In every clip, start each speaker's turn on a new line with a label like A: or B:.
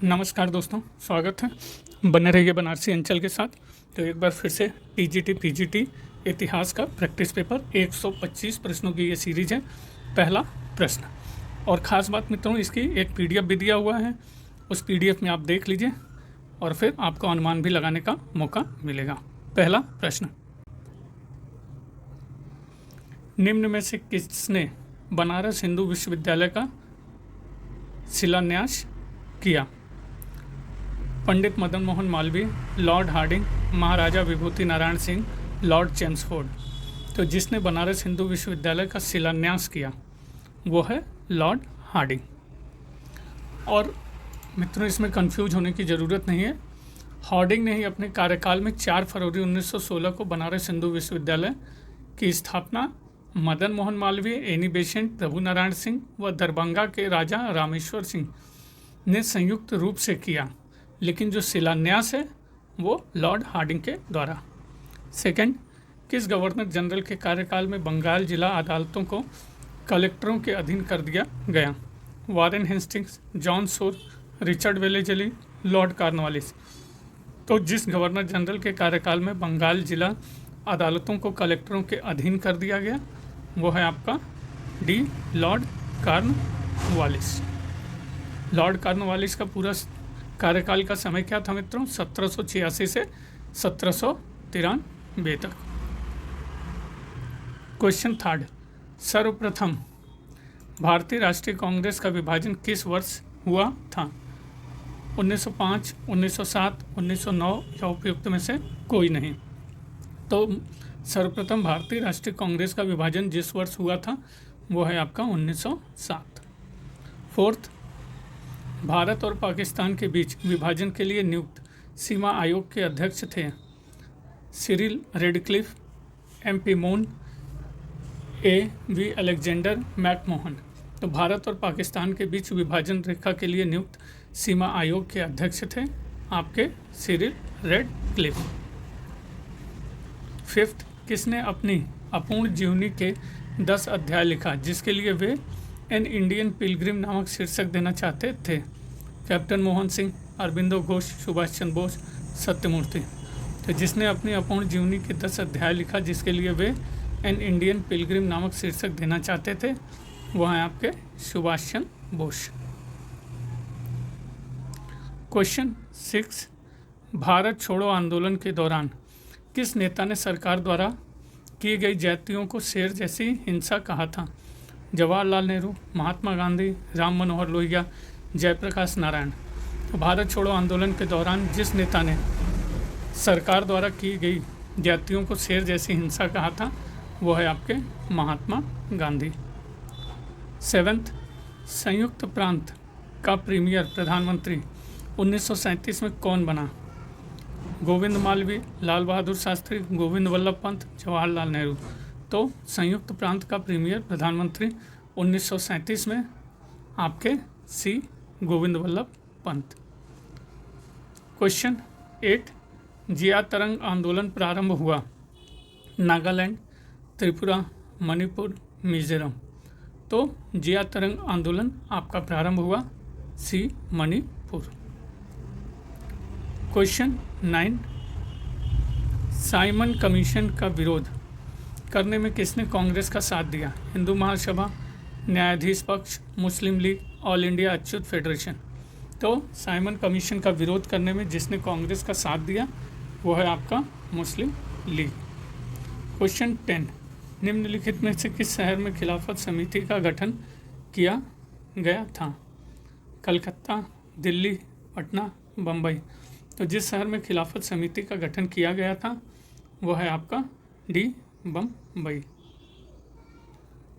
A: नमस्कार दोस्तों, स्वागत है। बने रहिए बनारसी अंचल के साथ। तो एक बार फिर से टीजीटी पीजीटी इतिहास का प्रैक्टिस पेपर 125 प्रश्नों की ये सीरीज है। पहला प्रश्न, और ख़ास बात मित्रों, इसकी एक पीडीएफ भी दिया हुआ है। उस पीडीएफ में आप देख लीजिए और फिर आपको अनुमान भी लगाने का मौका मिलेगा। पहला प्रश्न, निम्न में से किसने बनारस हिंदू विश्वविद्यालय का शिलान्यास किया? पंडित मदन मोहन मालवीय, लॉर्ड हार्डिंग, महाराजा विभूति नारायण सिंह, लॉर्ड चेम्सफोर्ड। तो जिसने बनारस हिंदू विश्वविद्यालय का शिलान्यास किया वो है लॉर्ड हार्डिंग। और मित्रों, इसमें कंफ्यूज होने की ज़रूरत नहीं है। हार्डिंग ने ही अपने कार्यकाल में 4 फरवरी 1916 को बनारस हिंदू विश्वविद्यालय की स्थापना मदन मोहन मालवीय, एनी बेसेंट, प्रभु नारायण सिंह व दरभंगा के राजा रामेश्वर सिंह ने संयुक्त रूप से किया, लेकिन जो शिलान्यास है वो लॉर्ड हार्डिंग के द्वारा। सेकंड, किस गवर्नर जनरल के कार्यकाल में बंगाल जिला अदालतों को कलेक्टरों के अधीन कर दिया गया? वारेन हेस्टिंग्स, जॉन सोर, रिचर्ड वेलेजली, लॉर्ड कॉर्नवालिस। तो जिस गवर्नर जनरल के कार्यकाल में बंगाल जिला अदालतों को कलेक्टरों के अधीन कर दिया गया वो है आपका D, Lord Cornwallis. Lord Cornwallis का पूरा कार्यकाल का समय क्या था मित्रों? 1786 से 1793 तक। क्वेश्चन थर्ड, सर्वप्रथम भारतीय राष्ट्रीय कांग्रेस का विभाजन किस वर्ष हुआ था? 1905, 1907, 1909 या उपयुक्त में से कोई नहीं। तो सर्वप्रथम भारतीय राष्ट्रीय कांग्रेस का विभाजन जिस वर्ष हुआ था वो है आपका 1907। फोर्थ, भारत और पाकिस्तान के बीच विभाजन के लिए नियुक्त सीमा आयोग के अध्यक्ष थे Cyril Radcliffe, M P. Moon, A V. Alexander McMahon. तो भारत और पाकिस्तान के बीच विभाजन रेखा के लिए नियुक्त सीमा आयोग के अध्यक्ष थे आपके सिरिल रेडक्लिफ। फिफ्थ, किसने अपनी अपूर्ण जीवनी के 10 अध्याय लिखा जिसके लिए वे एन इंडियन पिलग्रिम नामक शीर्षक देना चाहते थे? कैप्टन मोहन सिंह, अरबिंदो घोष, सुभाष चंद्र बोस, सत्यमूर्ति। तो जिसने अपनी अपूर्ण जीवनी के 10 अध्याय लिखा जिसके लिए वे एन इंडियन पिलग्रिम नामक शीर्षक देना चाहते थे वह हैं आपके सुभाष चंद्र बोस। क्वेश्चन 6, भारत छोड़ो आंदोलन के दौरान किस नेता ने सरकार द्वारा की गई जातियों को शेर जैसी हिंसा कहा था? जवाहरलाल नेहरू, महात्मा गांधी, राम मनोहर लोहिया, जयप्रकाश नारायण। तो भारत छोड़ो आंदोलन के दौरान जिस नेता ने सरकार द्वारा की गई जातियों को शेर जैसी हिंसा कहा था वो है आपके महात्मा गांधी। 7th, संयुक्त प्रांत का प्रीमियर प्रधानमंत्री 1937 में कौन बना? गोविंद मालवीय, लाल बहादुर शास्त्री, गोविंद वल्लभ पंत, जवाहरलाल नेहरू। तो संयुक्त प्रांत का प्रीमियर प्रधानमंत्री 1937 में आपके सी, गोविंद वल्लभ पंत। क्वेश्चन 8, जिया तरंग आंदोलन प्रारंभ हुआ नागालैंड, त्रिपुरा, मणिपुर, मिजोरम। तो जिया तरंग आंदोलन आपका प्रारंभ हुआ सी, मणिपुर। क्वेश्चन 9, साइमन कमीशन का विरोध करने में किसने कांग्रेस का साथ दिया? हिंदू महासभा, न्यायाधीश पक्ष, मुस्लिम लीग, ऑल इंडिया अछूत फेडरेशन। तो साइमन कमीशन का विरोध करने में जिसने कांग्रेस का साथ दिया वो है आपका मुस्लिम लीग। क्वेश्चन 10, निम्नलिखित में से किस शहर में खिलाफत समिति का गठन किया गया था? कलकत्ता, दिल्ली, पटना, बम्बई। तो जिस शहर में खिलाफत समिति का गठन किया गया था वो है आपका D, Bombay.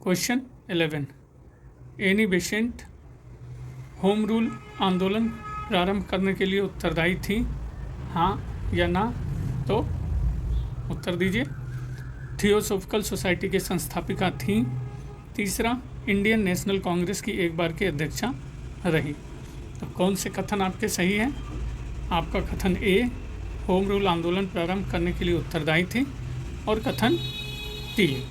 A: Question 11, Annie Besant home rule आंदोलन प्रारंभ करने के लिए उत्तरदायी थी, हाँ या ना? तो उत्तर दीजिए। थियोसॉफिकल सोसाइटी के संस्थापिका थी। तीसरा, इंडियन नेशनल कांग्रेस की एक बार की अध्यक्षा रही। तो कौन से कथन आपके सही हैं? आपका कथन ए, होम रूल आंदोलन प्रारंभ करने के लिए उत्तरदायी थी, और कथन 3,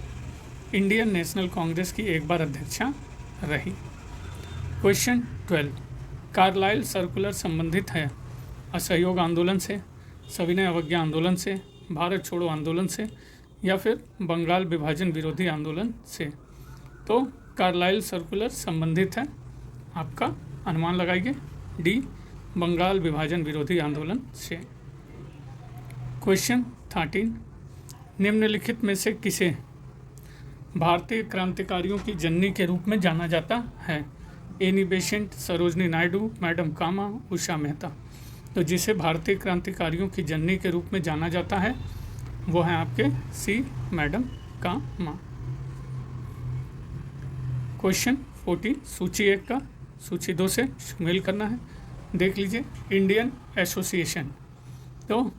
A: इंडियन नेशनल कांग्रेस की एक बार अध्यक्षा रही। क्वेश्चन 12, कार्लाइल सर्कुलर संबंधित है असहयोग आंदोलन से, सविनय अवज्ञा आंदोलन से, भारत छोड़ो आंदोलन से या फिर बंगाल विभाजन विरोधी आंदोलन से। तो कार्लाइल सर्कुलर संबंधित है, आपका अनुमान लगाइए डी, बंगाल विभाजन विरोधी आंदोलन से। क्वेश्चन 13, निम्नलिखित में से किसे भारतीय क्रांतिकारियों की जननी के रूप में जाना जाता है? Annie Besant, Sarojini Naidu, madam Cama, Usha Mehta. तो जिसे भारतीय क्रांतिकारियों की जननी के रूप में जाना जाता है वो है आपके सी, मैडम कामा। क्वेश्चन 14, सूची 1 का सूची 2 से सुमेल करना है। देख लीजिए, इंडियन एसोसिएशन, तो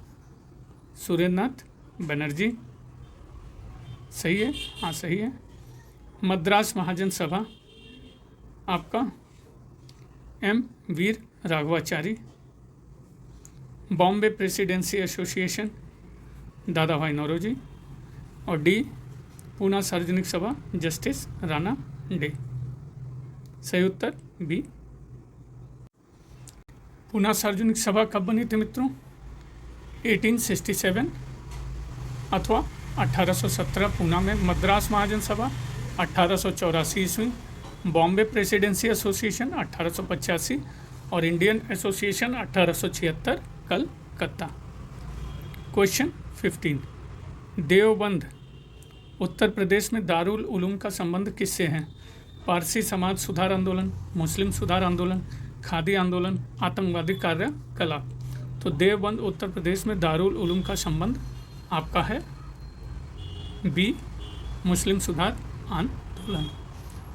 A: सुरेंद्र नाथ बनर्जी, सही है, हाँ सही है। मद्रास महाजन सभा, आपका एम वीर राघवाचारी। बॉम्बे प्रेसिडेंसी एसोसिएशन, दादा भाई नौरोजी। और डी, पूना सार्वजनिक सभा, जस्टिस राणा डे। सही उत्तर बी। पूना सार्वजनिक सभा कब बनी थी मित्रों? 1867 अथवा 1817 पूना में। मद्रास महाजन सभा 1884 ईस्वी, बॉम्बे प्रेसिडेंसी एसोसिएशन 1885 और Indian association 1876 Calcutta. Question 15, Deoband Uttar Pradesh में दारुल उलूम का संबंध किससे है? पारसी समाज सुधार आंदोलन, मुस्लिम सुधार आंदोलन, खादी आंदोलन, आतंकवादी कार्यकलाप। तो देवबंद उत्तर प्रदेश में दारुल उलूम का संबंध आपका है बी, मुस्लिम सुधार आंदोलन।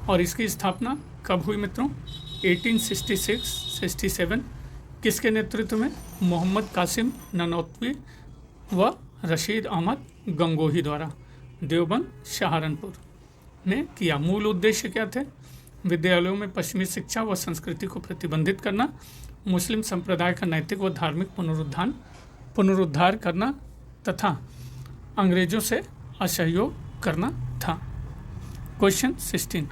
A: और इसकी स्थापना कब हुई मित्रों? 1866-67 किसके नेतृत्व में? मोहम्मद कासिम ननौतवी व रशीद अहमद गंगोही द्वारा देवबंद सहारनपुर ने किया। मूल उद्देश्य क्या थे? विद्यालयों में पश्चिमी शिक्षा व संस्कृति को प्रतिबंधित करना, मुस्लिम संप्रदाय का नैतिक व धार्मिक पुनरुद्धार करना तथा अंग्रेजों से असहयोग करना था। क्वेश्चन 16,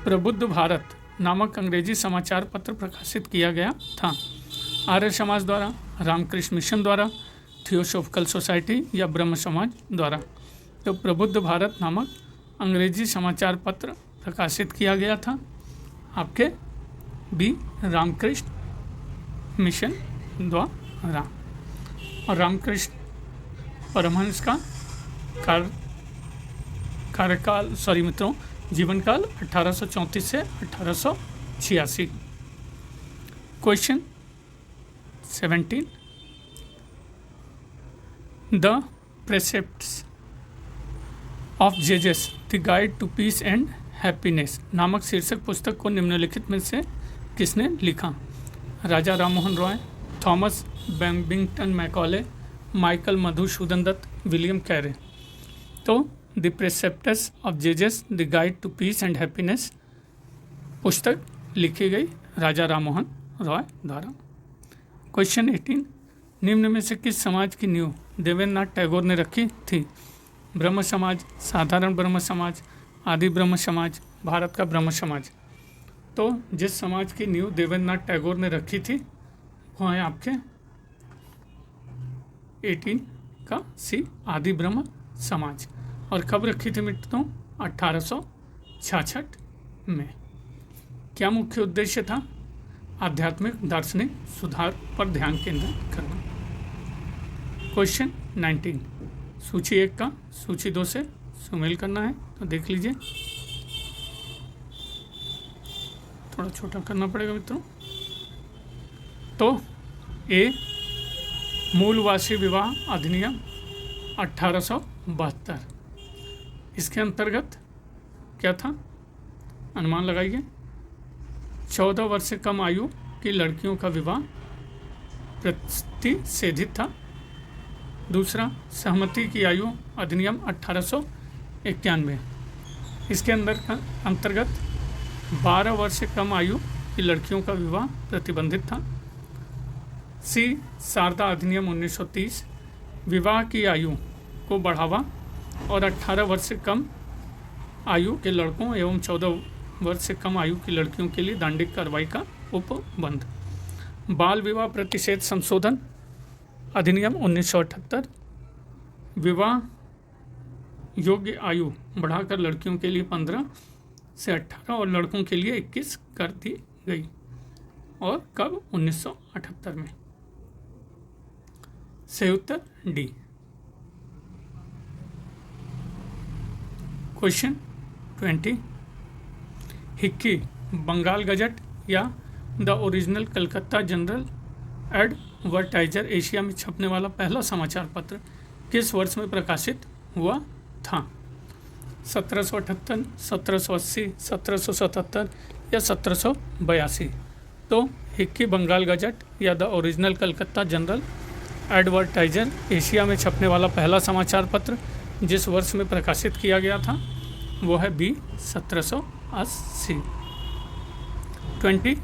A: प्रबुद्ध भारत नामक अंग्रेजी समाचार पत्र प्रकाशित किया गया था? आर्य समाज द्वारा, रामकृष्ण मिशन द्वारा, थियोसॉफिकल सोसाइटी या ब्रह्म समाज द्वारा। तो प्रबुद्ध भारत नामक अंग्रेजी समाचार पत्र प्रकाशित किया गया था आपके बी, रामकृष्ण मिशन द्वारा। और रामकृष्ण परमहंस का कार्यकाल मित्रों जीवन काल 1834 से 1886। Question 17, the precepts of Jesus the guide to peace and happiness नामक शीर्षक पुस्तक को निम्नलिखित में से किसने लिखा? Raja Rammohan Roy, Thomas Babington Macaulay, Michael Madhusudan Dutt, William Carey. तो the precepts of Jesus the guide to peace and happiness पुस्तक लिखी गई राजा राममोहन रॉय द्वारा। क्वेश्चन 18, निम्न में से किस समाज की नींव देवेंद्रनाथ टैगोर ने रखी थी? ब्रह्म समाज, साधारण ब्रह्म समाज, आदि ब्रह्म समाज, भारत का ब्रह्म समाज। तो जिस समाज की नींव देवेंद्रनाथ टैगोर ने रखी थी वो है आपके 18 का सी, आदि ब्रह्म समाज। और कब रखी थी मित्रों? 1866 में। क्या मुख्य उद्देश्य था? आध्यात्मिक दार्शनिक सुधार पर ध्यान केंद्रित करना। क्वेश्चन 19, सूची 1 का सूची 2 से सुमेल करना है, तो देख लीजिए, थोड़ा छोटा करना पड़ेगा मित्रों। तो ए, मूलवासी विवाह अधिनियम 1872, इसके अंतर्गत क्या था? अनुमान लगाइए। 14 वर्ष से कम आयु की लड़कियों का विवाह प्रतिषेधित था। दूसरा, सहमति की आयु अधिनियम 1891, इसके अंतर्गत 12 वर्ष से कम आयु की लड़कियों का विवाह प्रतिबंधित था। सी, शारदा अधिनियम 1930, विवाह की आयु को बढ़ावा और 18 वर्ष से कम आयु के लड़कों एवं 14 वर्ष से कम आयु की लड़कियों के लिए दंडिक कार्रवाई का उपबंध। बाल विवाह प्रतिषेध संशोधन अधिनियम 1978, विवाह योग्य आयु बढ़ाकर लड़कियों के लिए 15 से 18 और लड़कों के लिए 21 कर दी गई, और कब? 1978 में। सही उत्तर D. Question 20, Hicky Bengal gazette या the original Calcutta general advertiser Asia में छपने वाला पहला समाचार पत्र किस वर्ष में प्रकाशित हुआ था? 1778, 1780, 1777 या 1782? तो हिक्की बंगाल गजट या the original Calcutta general advertiser Asia में छपने वाला पहला समाचार पत्र जिस वर्ष में प्रकाशित किया गया था वो है बी, 1780। 21,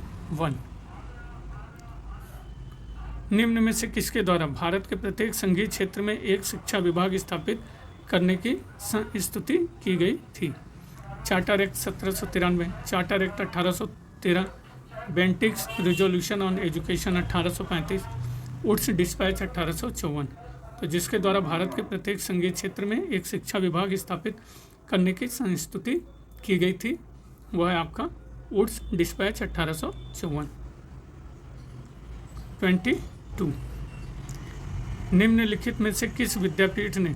A: निम्न में से किसके द्वारा भारत के प्रत्येक संघीय क्षेत्र में एक शिक्षा विभाग स्थापित करने की स्तुति की गई थी? Charter act 1793, charter act 1813, Bentinck's resolution on education 1835, Wood's dispatch 1854। तो जिसके द्वारा भारत के प्रत्येक संघीय क्षेत्र में एक शिक्षा विभाग स्थापित करने की संस्तुति की गई थी वह है आपका वुड्स डिस्पैच 1854। 22, निम्नलिखित में से किस विद्यापीठ ने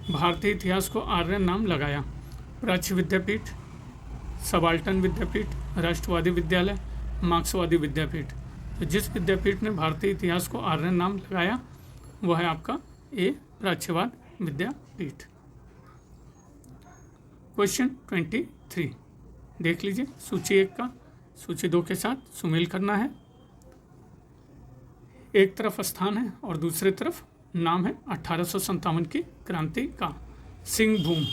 A: भारतीय इतिहास को आर्य नाम लगाया? प्राच्य विद्यापीठ, सबाल्टन विद्यापीठ, राष्ट्रवादी विद्यालय, मार्क्सवादी विद्यापीठ? तो जिस विद्यापीठ ने भारतीय इतिहास को आर्य नाम लगाया वह है आपका ए, प्राच्यवाद विद्यापीठ। क्वेश्चन 23, देख लीजिए सूची 1 का सूची 2 के साथ सुमेल करना है। एक तरफ स्थान है और दूसरी तरफ नाम है 1857 की क्रांति का। सिंहभूम,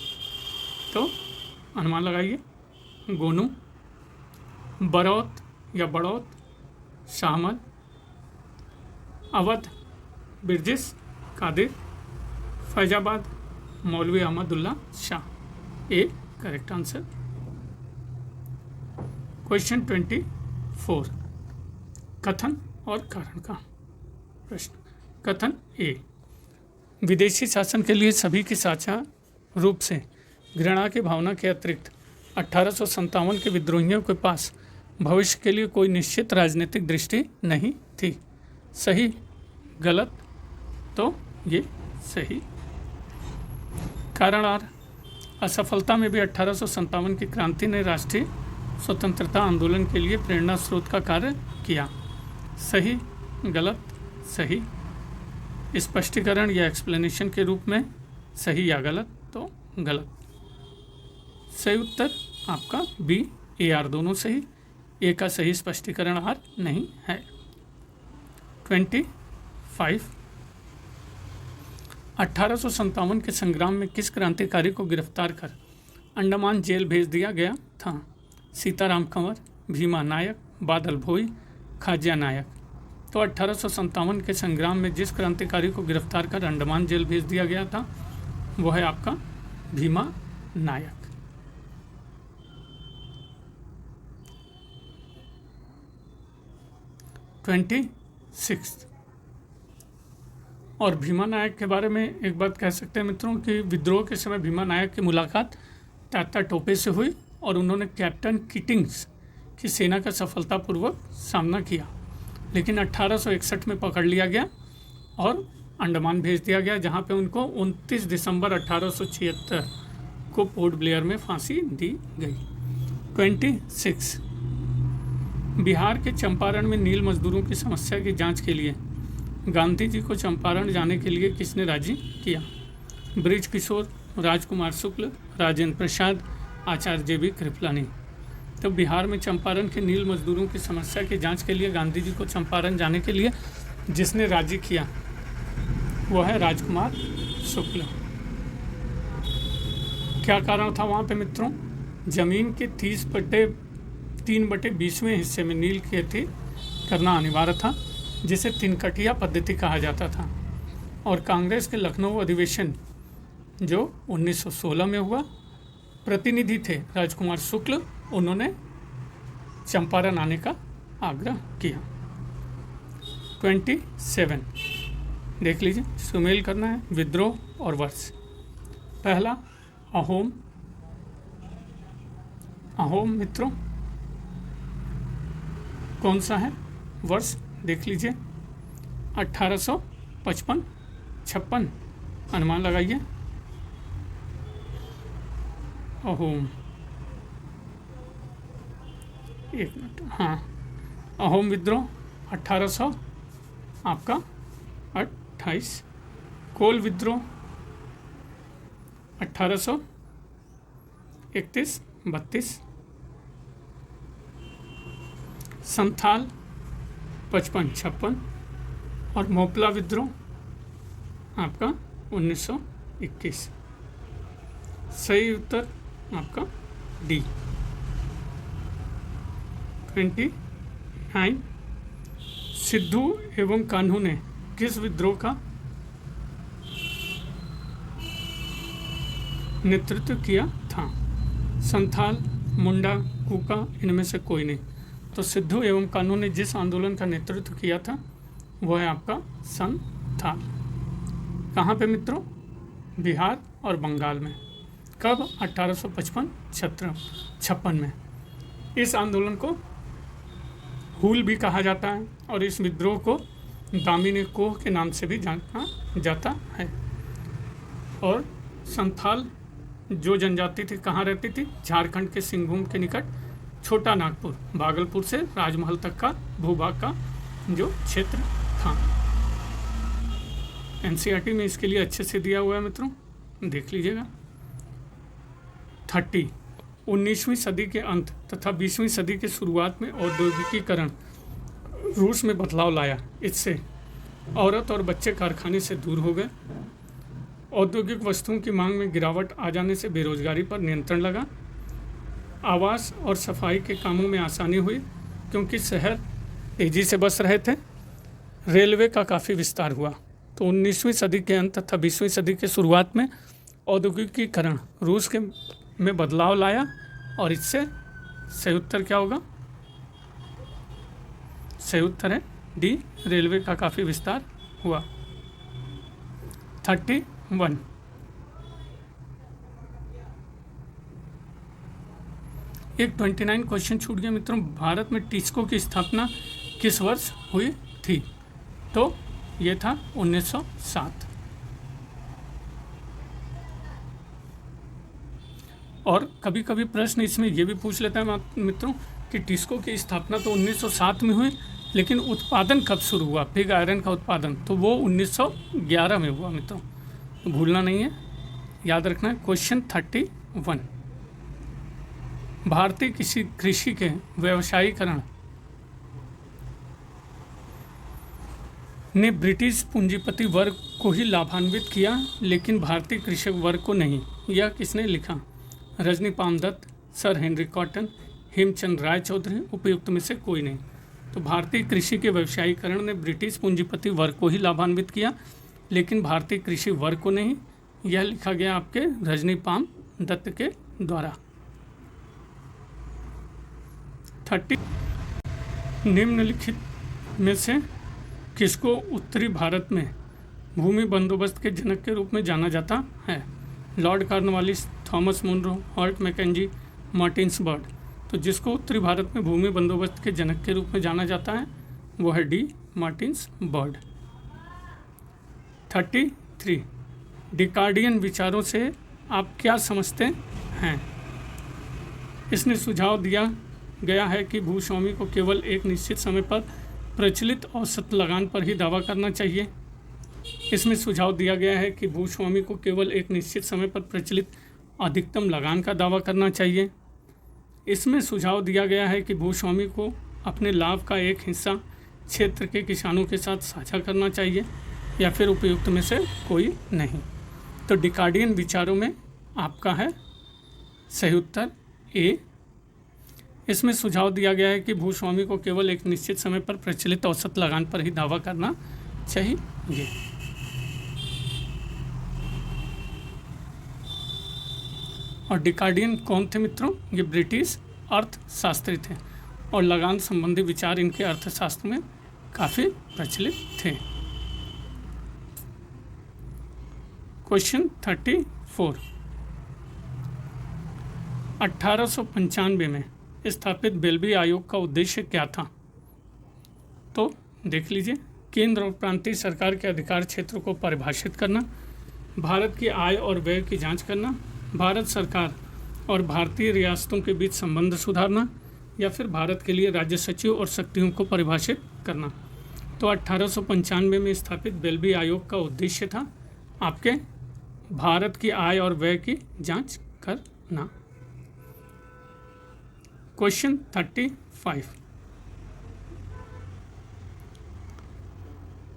A: तो अनुमान लगाइए। गोनू, बरौत या बड़ौत, शाहमद, अवध, बिरजिस कादिर, फैजाबाद, मौलवी Ahmadullah Shah. A correct answer. Question 24, कथन और कारण का प्रश्न। कथन ए, विदेशी शासन के लिए सभी की साझा रूप से घृणा की भावना के अतिरिक्त 1857 के विद्रोहियों के पास भविष्य के लिए कोई निश्चित राजनीतिक दृष्टि नहीं थी। सही, गलत? तो ये सही। कारण आर, असफलता में भी 1857 की क्रांति ने राष्ट्रीय स्वतंत्रता आंदोलन के लिए प्रेरणा स्रोत का कार्य किया। सही, गलत? सही। स्पष्टीकरण या एक्सप्लेनेशन के रूप में सही या गलत? तो गलत। सही उत्तर आपका बी, ए, आर दोनों सही। ए का सही स्पष्टीकरण आर नहीं है। 25, 1857 के संग्राम में किस क्रांतिकारी को गिरफ्तार कर अंडमान जेल भेज दिया गया था? सीताराम कंवर, भीमा नायक, बादल भोई, खाजिया नायक? तो 1857 के संग्राम में जिस क्रांतिकारी को गिरफ्तार कर अंडमान जेल भेज दिया गया था वह है आपका भीमा नायक। सिक्स, और भीमा नायक के बारे में एक बात कह सकते हैं मित्रों कि विद्रोह के समय भीमा नायक की मुलाकात तात्या टोपे से हुई और उन्होंने कैप्टन किटिंग्स की सेना का सफलतापूर्वक सामना किया, लेकिन 1861 में पकड़ लिया गया और अंडमान भेज दिया गया, जहां पे उनको 29 दिसंबर 1876 को पोर्ट ब्लेयर में फांसी दी गई। 26, बिहार के चंपारण में नील मजदूरों की समस्या की जांच के लिए गांधी जी को चंपारण जाने के लिए किसने राजी किया? ब्रिज किशोर, राजकुमार शुक्ल, राजेंद्र प्रसाद, आचार्य जे.बी. कृपलानी? तो बिहार में चंपारण के नील मजदूरों की समस्या की जांच के लिए गांधी जी को चंपारण जाने के लिए जिसने राजी किया वो है राजकुमार शुक्ल। क्या कारण था वहाँ पे मित्रों? जमीन के 3/20वें हिस्से में नील खेती करना अनिवार्य था, जिसे तिनकटिया पद्धति कहा जाता था। और कांग्रेस के लखनऊ अधिवेशन जो 1916 में हुआ, प्रतिनिधि थे राजकुमार शुक्ल, उन्होंने चंपारण आने का आग्रह किया। 27 देख लीजिए, सुमेल करना है विद्रोह और वर्ष। पहला अहोम। अहोम मित्रों कौन सा है? वर्ष देख लीजिए 1855 56, अनुमान लगाइए। अहोम, एक मिनट, हाँ, अहोम विद्रोह 1800 आपका 28, कोल विद्रोह 1831 32, संथाल 55 56 और मोपला विद्रोह आपका 1921। सही उत्तर आपका डी 29। सिद्धू एवं कान्हू ने किस विद्रोह का नेतृत्व किया था? संथाल, मुंडा, कूका, इनमें से कोई नहीं। तो सिद्धू एवं कान्हू ने जिस आंदोलन का नेतृत्व किया था वह है आपका संथाल। कहाँ पे मित्रों? बिहार और बंगाल में। कब? 1855 56 में। इस आंदोलन को हूल भी कहा जाता है और इस विद्रोह को दामिनी कोह के नाम से भी जाना जाता है। और संथाल जो जनजाति थी कहाँ रहती थी? झारखंड के सिंहभूम के निकट छोटा नागपुर, भागलपुर से राजमहल तक का भूभाग का जो क्षेत्र था। एनसीईआरटी में इसके लिए अच्छे से दिया हुआ है मित्रों, देख लीजिएगा। 30 19वीं सदी के अंत तथा 20वीं सदी के शुरुआत में औद्योगिकीकरण रूस में बदलाव लाया। इससे औरत और बच्चे कारखाने से दूर हो गए। औद्योगिक वस्तुओं की मांग में गिरावट आ जाने से बेरोजगारी पर नियंत्रण लगा। आवास और सफाई के कामों में आसानी हुई क्योंकि शहर तेजी से बस रहे थे। रेलवे का काफ़ी विस्तार हुआ। तो 19वीं सदी के अंत तथा 20वीं सदी के शुरुआत में औद्योगिकीकरण रूस के में बदलाव लाया और इससे सही उत्तर क्या होगा? सही उत्तर है डी, रेलवे का काफ़ी विस्तार हुआ। 31 एक 29 क्वेश्चन छूट गया मित्रों। भारत में टिस्को की स्थापना किस वर्ष हुई थी? तो ये था 1907। और कभी कभी प्रश्न इसमें ये भी पूछ लेता है मित्रों कि टिस्को की स्थापना तो 1907 में हुई, लेकिन उत्पादन कब शुरू हुआ पिग आयरन का उत्पादन? तो वो 1911 में हुआ मित्रों, तो भूलना नहीं है, याद रखना है। क्वेश्चन 31 भारतीय कृषि के व्यवसायीकरण ने ब्रिटिश पूंजीपति वर्ग को ही लाभान्वित किया, लेकिन भारतीय कृषक वर्ग को नहीं। यह किसने लिखा? Rajani Palme Dutt, sir Henry Cotton, Hemchand Rai Chaudhuri, उपयुक्त में से कोई नहीं। तो भारतीय कृषि के व्यवसायीकरण ने ब्रिटिश पूंजीपति वर्ग को ही लाभान्वित किया, लेकिन भारतीय कृषि वर्ग को नहीं। यह लिखा गया आपके रजनी पामदत्त के द्वारा। 30 निम्नलिखित में से किसको उत्तरी भारत में भूमि बंदोबस्त के जनक के रूप में जाना जाता है? Lord Cornwallis, Thomas Munro, Holt Mackenzie, Martins Bird. तो जिसको उत्तरी भारत में भूमि बंदोबस्त के जनक के रूप में जाना जाता है वो है डी, मार्टिन्स बर्ड। 33 डिकार्डियन विचारों से आप क्या समझते हैं? इसने सुझाव दिया गया है कि भूस्वामी को केवल एक निश्चित समय पर प्रचलित औसत लगान पर ही दावा करना चाहिए। इसमें सुझाव दिया गया है कि भूस्वामी को केवल एक निश्चित समय पर प्रचलित अधिकतम लगान का दावा करना चाहिए। इसमें सुझाव दिया गया है कि भूस्वामी को अपने लाभ का एक हिस्सा क्षेत्र के किसानों के साथ साझा करना चाहिए, या फिर उपयुक्त में से कोई नहीं। तो डिकार्डियन विचारों में आपका है सही उत्तर ए। इसमें सुझाव दिया गया है कि भूस्वामी को केवल एक निश्चित समय पर प्रचलित औसत लगान पर ही दावा करना चाहिए। और डिकार्डियन कौन थे मित्रों? ये ब्रिटिश अर्थशास्त्री थे और लगान संबंधी विचार इनके अर्थशास्त्र में काफ़ी प्रचलित थे। क्वेश्चन 34, 1895 में स्थापित बेल्वी आयोग का उद्देश्य क्या था? तो देख लीजिए, केंद्र और प्रांतीय सरकार के अधिकार क्षेत्र को परिभाषित करना, भारत की आय और व्यय की जांच करना, भारत सरकार और भारतीय रियासतों के बीच संबंध सुधारना, या फिर भारत के लिए राज्य सचिव और शक्तियों को परिभाषित करना। तो 1895 में स्थापित बेल्वी आयोग का उद्देश्य था आपके भारत की आय और व्यय की जांच करना। क्वेश्चन 35,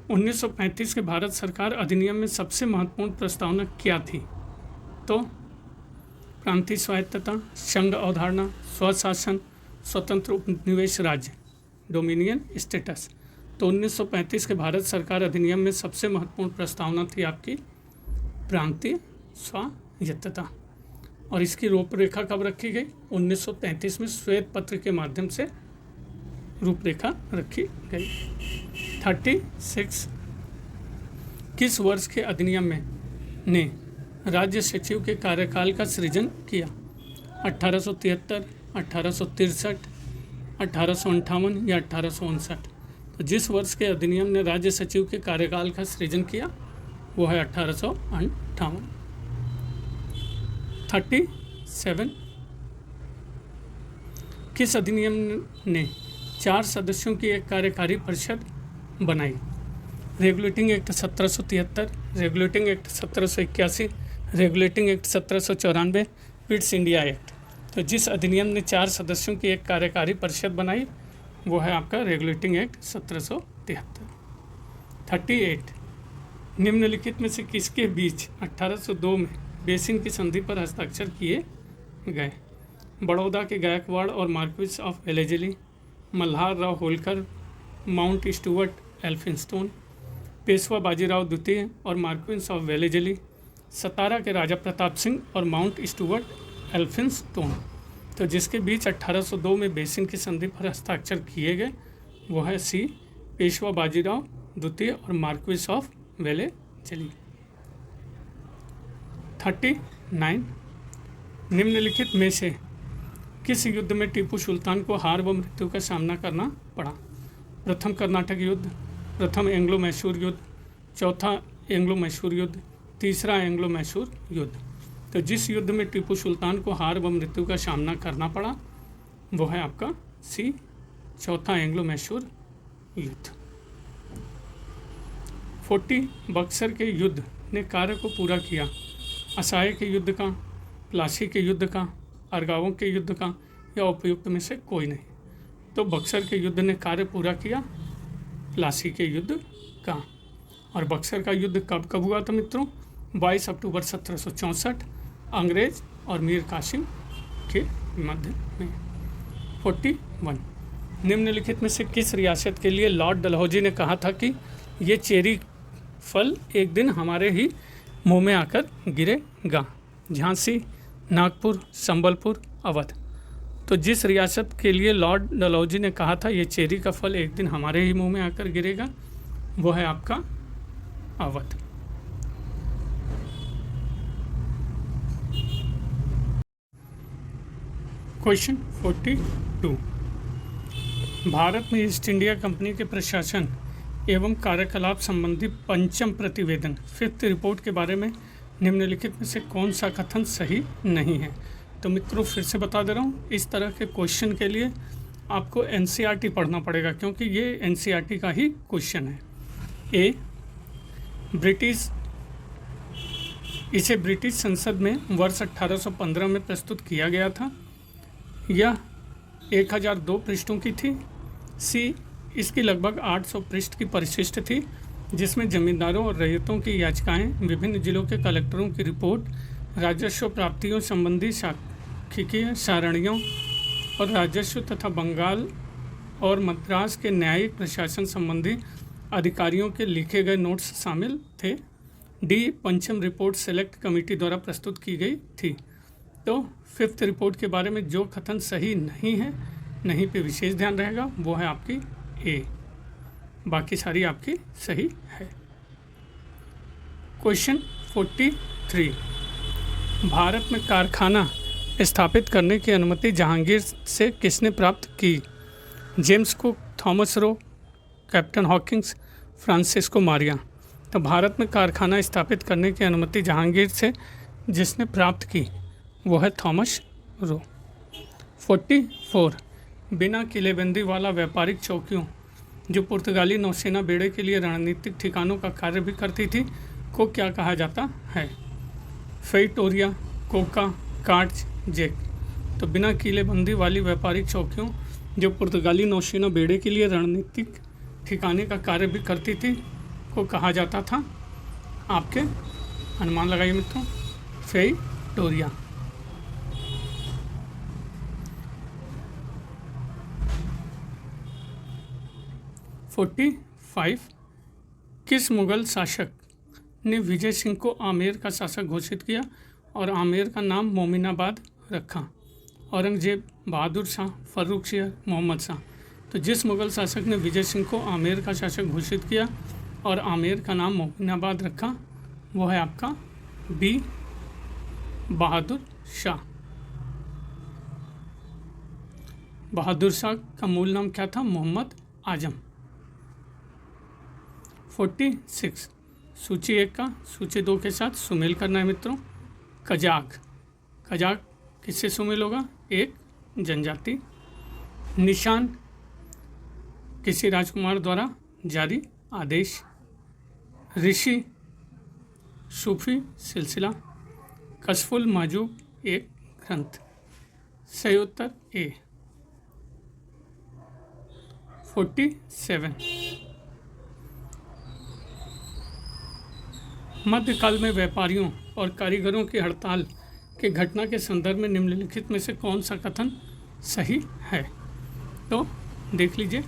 A: 1935 के भारत सरकार अधिनियम में सबसे महत्वपूर्ण प्रस्तावना क्या थी? तो प्रांतीय स्वायत्तता, संघ अवधारणा, स्वशासन, स्वतंत्र उपनिवेश राज्य, डोमिनियन स्टेटस। तो 1935 के भारत सरकार अधिनियम में सबसे महत्वपूर्ण प्रस्तावना थी आपकी प्रांतीय स्वायत्तता। और इसकी रूपरेखा कब रखी गई? 1933 में श्वेत पत्र के माध्यम से रूपरेखा रखी गई। 36, किस वर्ष के अधिनियम में ने राज्य सचिव के कार्यकाल का सृजन किया? 1873, 1863, 1858 या 1859? तो जिस वर्ष के अधिनियम ने राज्य सचिव के कार्यकाल का सृजन किया वो है 1858। 37, किस अधिनियम ने 4 सदस्यों की एक कार्यकारी परिषद बनाई? Regulating act 1773, regulating act 1781, regulating act 1794, Pitt's India act. तो जिस अधिनियम ने 4 सदस्यों की एक कार्यकारी परिषद बनाई वो है आपका रेगुलेटिंग एक्ट 1773। 38, निम्नलिखित में से किसके बीच 1802 में बेसिन की संधि पर हस्ताक्षर किए गए? बड़ौदा के गायकवाड़ और Marquis of Wellesley, Malhar Rao Holkar, Mount Stuart Elphinstone, Peshwa Bajirao द्वितीय और मार्क्विस ऑफ वेलेजली, सतारा के राजा प्रताप सिंह और माउंट स्टुअर्ट एल्फिंस्टोन। तो जिसके बीच 1802 में बेसिन की संधि पर हस्ताक्षर किए गए वो है सी, पेशवा बाजीराव द्वितीय और मार्क्विस ऑफ वेलेजली। 39, निम्नलिखित में से किस युद्ध में टीपू सुल्तान को हार व मृत्यु का सामना करना पड़ा? प्रथम कर्नाटक युद्ध, प्रथम एंग्लो मैसूर युद्ध, चौथा एंग्लो मैसूर युद्ध, तीसरा एंग्लो मैसूर युद्ध। तो जिस युद्ध में टीपू सुल्तान को हार व मृत्यु का सामना करना पड़ा वो है आपका सी, चौथा एंग्लो मैसूर युद्ध। 40, बक्सर के युद्ध ने कार्य को पूरा किया? असाये के युद्ध का, प्लासी के युद्ध का, अरगावों के युद्ध का या उपयुक्त में से कोई नहीं? तो बक्सर के युद्ध ने कार्य पूरा किया प्लासी के युद्ध का। और बक्सर का युद्ध कब कब हुआ था मित्रों? 22 अक्टूबर 1764 अंग्रेज और मीर कासिम के मध्य में। 41, निम्नलिखित में से किस रियासत के लिए लॉर्ड डलहौजी ने कहा था कि ये चेरी फल एक दिन हमारे ही मुंह में आकर गिरेगा? झांसी, नागपुर, संबलपुर, अवध। तो जिस रियासत के लिए लॉर्ड डलहौजी ने कहा था ये चेरी का फल एक दिन हमारे ही मुंह में आकर गिरेगा वो है आपका अवध। क्वेश्चन 42, भारत में ईस्ट इंडिया कंपनी के प्रशासन एवं कार्यकलाप संबंधी पंचम प्रतिवेदन 5th रिपोर्ट के बारे में निम्नलिखित में से कौन सा कथन सही नहीं है? तो मित्रों फिर से बता दे रहा हूँ, इस तरह के क्वेश्चन के लिए आपको एनसीईआरटी पढ़ना पड़ेगा क्योंकि ये एनसीईआरटी का ही क्वेश्चन है। ए, इसे ब्रिटिश संसद में वर्ष 1815 में प्रस्तुत किया गया था। यह 1002 पृष्ठों की थी। सी, इसकी लगभग 800 पृष्ठ की परिशिष्ट थी जिसमें जमींदारों और रैयतों की याचिकाएं, विभिन्न जिलों के कलेक्टरों की रिपोर्ट, राजस्व प्राप्तियों संबंधी सांख्यिकीय सारणियों और राजस्व तथा बंगाल और मद्रास के न्यायिक प्रशासन संबंधी अधिकारियों के लिखे गए नोट्स शामिल थे। डी, पंचम रिपोर्ट सेलेक्ट कमेटी द्वारा प्रस्तुत की गई थी। तो 5th रिपोर्ट के बारे में जो कथन सही नहीं है, नहीं पे विशेष ध्यान रहेगा, वो है आपकी ए। बाकी सारी आपकी सही है। क्वेश्चन 43, भारत में कारखाना स्थापित करने की अनुमति जहांगीर से किसने प्राप्त की? James cook, Thomas Roe, captain Hawkins, Francisco Maria. तो भारत में कारखाना स्थापित करने की अनुमति जहांगीर से जिसने प्राप्त की वो है थॉमस रो। 44, बिना किलेबंदी वाला व्यापारिक चौकियों जो पुर्तगाली नौसेना बेड़े के लिए रणनीतिक ठिकानों का कार्य भी करती थी को क्या कहा जाता है? फेइटोरिया, कोका, कार्च, जेक। तो बिना किलेबंदी वाली व्यापारिक चौकियों जो पुर्तगाली नौसेना बेड़े के लिए रणनीतिक ठिकाने का कार्य भी करती थी को कहा जाता था, आपके अनुमान लगाइए मित्रों, फेइटोरिया। 45, किस मुगल शासक ने विजय सिंह को आमेर का शासक घोषित किया और आमेर का नाम मोमिनाबाद रखा? औरंगजेब, बहादुर शाह, फर्रुखसिंह, मोहम्मद शाह। तो जिस मुगल शासक ने विजय सिंह को आमेर का शासक घोषित किया और आमेर का नाम मोमिनाबाद रखा वो है आपका बी, बहादुर शाह। बहादुर शाह का मूल नाम क्या था? मोहम्मद आजम। 46, सूची 1 का सूची 2 के साथ सुमेल करना है मित्रों। कजाक, कजाक किससे सुमेल होगा? एक जनजाति। निशान, किसी राजकुमार द्वारा जारी आदेश। ऋषि, सूफी सिलसिला। कशफुल माजूब, एक ग्रंथ। सही उत्तर ए। 47, मध्यकाल में व्यापारियों और कारीगरों की हड़ताल के घटना के संदर्भ में निम्नलिखित में से कौन सा कथन सही है? तो देख लीजिए,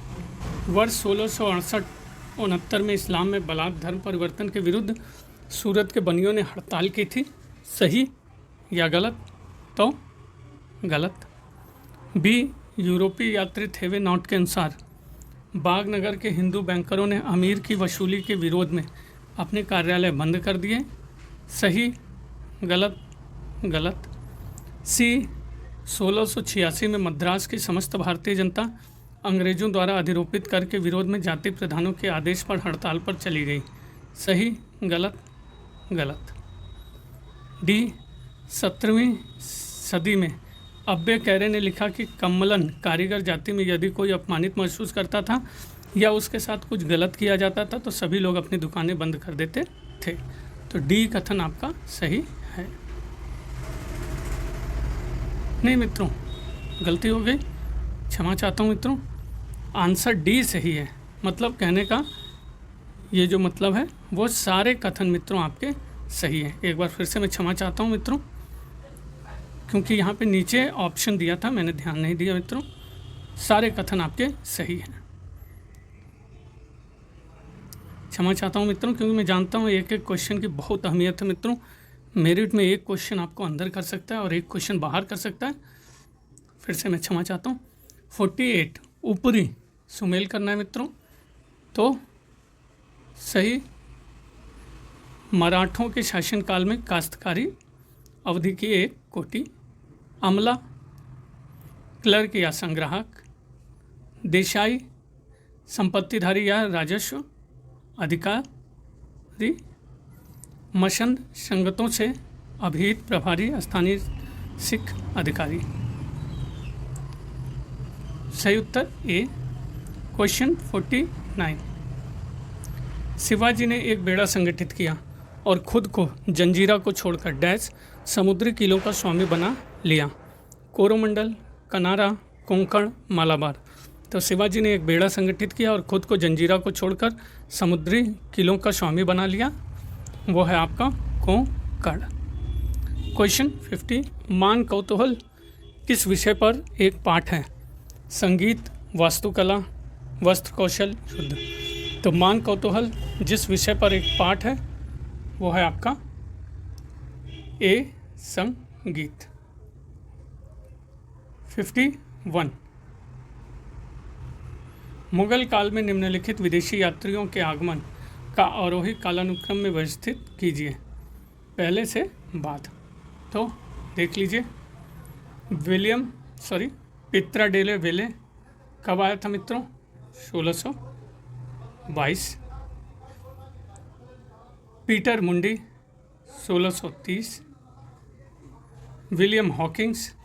A: वर्ष 1668-69 में इस्लाम में बलात धर्म परिवर्तन के विरुद्ध सूरत के बनियों ने हड़ताल की थी। सही या गलत? तो गलत। बी, यूरोपीय यात्री थेवे नॉट के अनुसार बाग नगर के हिंदू बैंकरों ने अमीर की वसूली के विरोध में अपने कार्यालय बंद कर दिए। सही, गलत? गलत। सी, 1686 में मद्रास की समस्त भारतीय जनता अंग्रेजों द्वारा अधिरोपित कर के विरोध में जाति प्रधानों के आदेश पर हड़ताल पर चली गई। सही, गलत? गलत। डी, 17वीं सदी में अब्बे कैरे ने लिखा कि कम्मलन कारीगर जाति में यदि कोई अपमानित महसूस करता था या उसके साथ कुछ गलत किया जाता था तो सभी लोग अपनी दुकानें बंद कर देते थे। तो डी कथन आपका सही है। नहीं मित्रों, गलती हो गई, क्षमा चाहता हूँ मित्रों, आंसर डी सही है। मतलब कहने का ये जो मतलब है वो सारे कथन मित्रों आपके सही है। एक बार फिर से मैं क्षमा चाहता हूँ मित्रों, क्योंकि यहाँ पे नीचे ऑप्शन दिया था, मैंने ध्यान नहीं दिया मित्रों। सारे कथन आपके सही हैं। क्षमा चाहता हूँ मित्रों, क्योंकि मैं जानता हूँ एक एक क्वेश्चन की बहुत अहमियत है मित्रों। मेरिट में एक क्वेश्चन आपको अंदर कर सकता है और एक क्वेश्चन बाहर कर सकता है। फिर से मैं क्षमा चाहता हूँ। 48, ऊपरी सुमेल करना है मित्रों। तो सही, मराठों के शासनकाल में काश्तकारी अवधि की एक कोटि। अमला, क्लर्क या संग्राहक। देशाई, संपत्तिधारी या राजस्व अधिकारी। मशंद, संगतों से अभिहित प्रभारी स्थानीय सिख अधिकारी। सही उत्तर ए। क्वेश्चन 49, शिवाजी ने एक बेड़ा संगठित किया और खुद को जंजीरा को छोड़कर डैश समुद्री किलों का स्वामी बना लिया। कोरोमंडल, कनारा, कोंकण, मालाबार। तो शिवाजी ने एक बेड़ा संगठित किया और खुद को जंजीरा को छोड़कर समुद्री किलों का स्वामी बना लिया, वो है आपका कोंकण। क्वेश्चन 50, मान कौतूहल किस विषय पर एक पाठ है? संगीत, वास्तुकला, वस्त्र कौशल, युद्ध। तो मान कौतूहल जिस विषय पर एक पाठ है वो है आपका ए, संगीत। 51, मुगल काल में निम्नलिखित विदेशी यात्रियों के आगमन का आरोही कालानुक्रम में व्यवस्थित कीजिए, पहले से बाद। तो देख लीजिए, पित्राडेले वेले कब आया था मित्रों? 1622। पीटर मुंडी 1630। विलियम हॉकिंग्स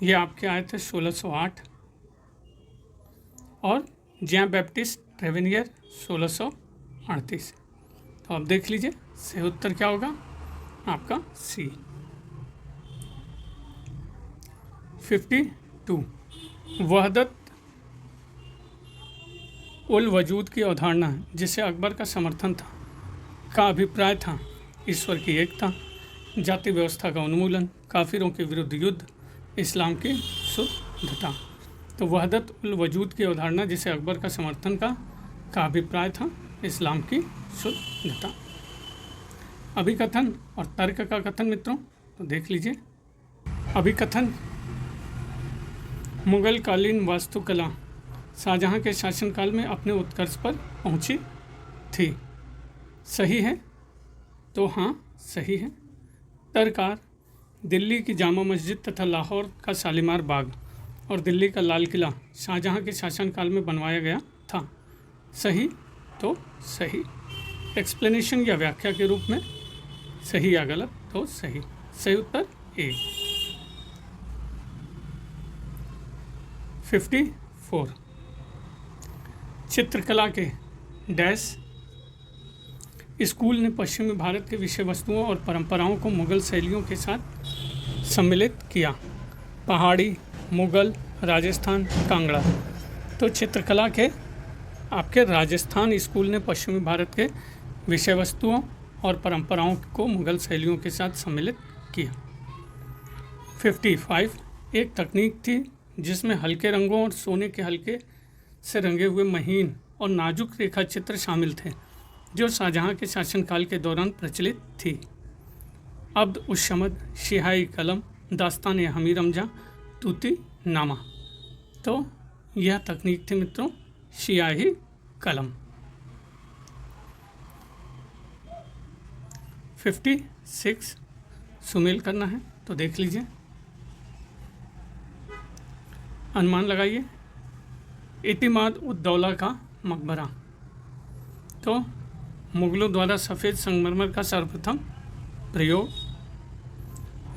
A: ये आपके आए थे 1608। और जैन बैप्टिस्ट ट्रेवेनियर 1638। तो अब देख लीजिए सही उत्तर क्या होगा आपका सी। 52 वहदत उल वजूद की अवधारणा जिसे अकबर का समर्थन था का अभिप्राय था ईश्वर की एकता, जाति व्यवस्था का उन्मूलन, काफिरों के विरुद्ध युद्ध, इस्लाम की शुद्धता। तो वहदत उल वजूद की अवधारणा जिसे अकबर का समर्थन का अभिप्राय था इस्लाम की शुद्धता। अभिकथन और तर्क का कथन मित्रों, तो देख लीजिए। अभिकथन, मुगल कालीन वास्तुकला शाहजहां के शासनकाल में अपने उत्कर्ष पर पहुंची थी। सही है? तो हाँ सही है। तर्ककार, दिल्ली की जामा मस्जिद तथा लाहौर का शालीमार बाग और दिल्ली का लाल किला शाहजहां के शासनकाल में बनवाया गया था। सही? तो सही। एक्सप्लेनेशन या व्याख्या के रूप में सही या गलत? तो सही। सही उत्तर ए। 54 चित्रकला के डैश स्कूल ने पश्चिमी भारत के विषय वस्तुओं और परंपराओं को मुगल शैलियों के साथ सम्मिलित किया। पहाड़ी, मुगल, राजस्थान, कांगड़ा। तो चित्रकला के आपके राजस्थान स्कूल ने पश्चिमी भारत के विषय वस्तुओं और परंपराओं को मुगल शैलियों के साथ सम्मिलित किया। 55 एक तकनीक थी जिसमें हल्के रंगों और सोने के हल्के से रंगे हुए महीन और नाजुक रेखा चित्र शामिल थे, जो शाहजहां के शासनकाल के दौरान प्रचलित थी। अब्द उस शमद, शिहाई कलम, दास्तान हमीर रमजा, तूती नामा। तो यह तकनीक थी मित्रों शियाही कलम। 56 सुमेल करना है, तो देख लीजिए। अनुमान लगाइए। इतिमाद उद दौला का मकबरा। तो मुगलों द्वारा सफ़ेद संगमरमर का सर्वप्रथम प्रयोग।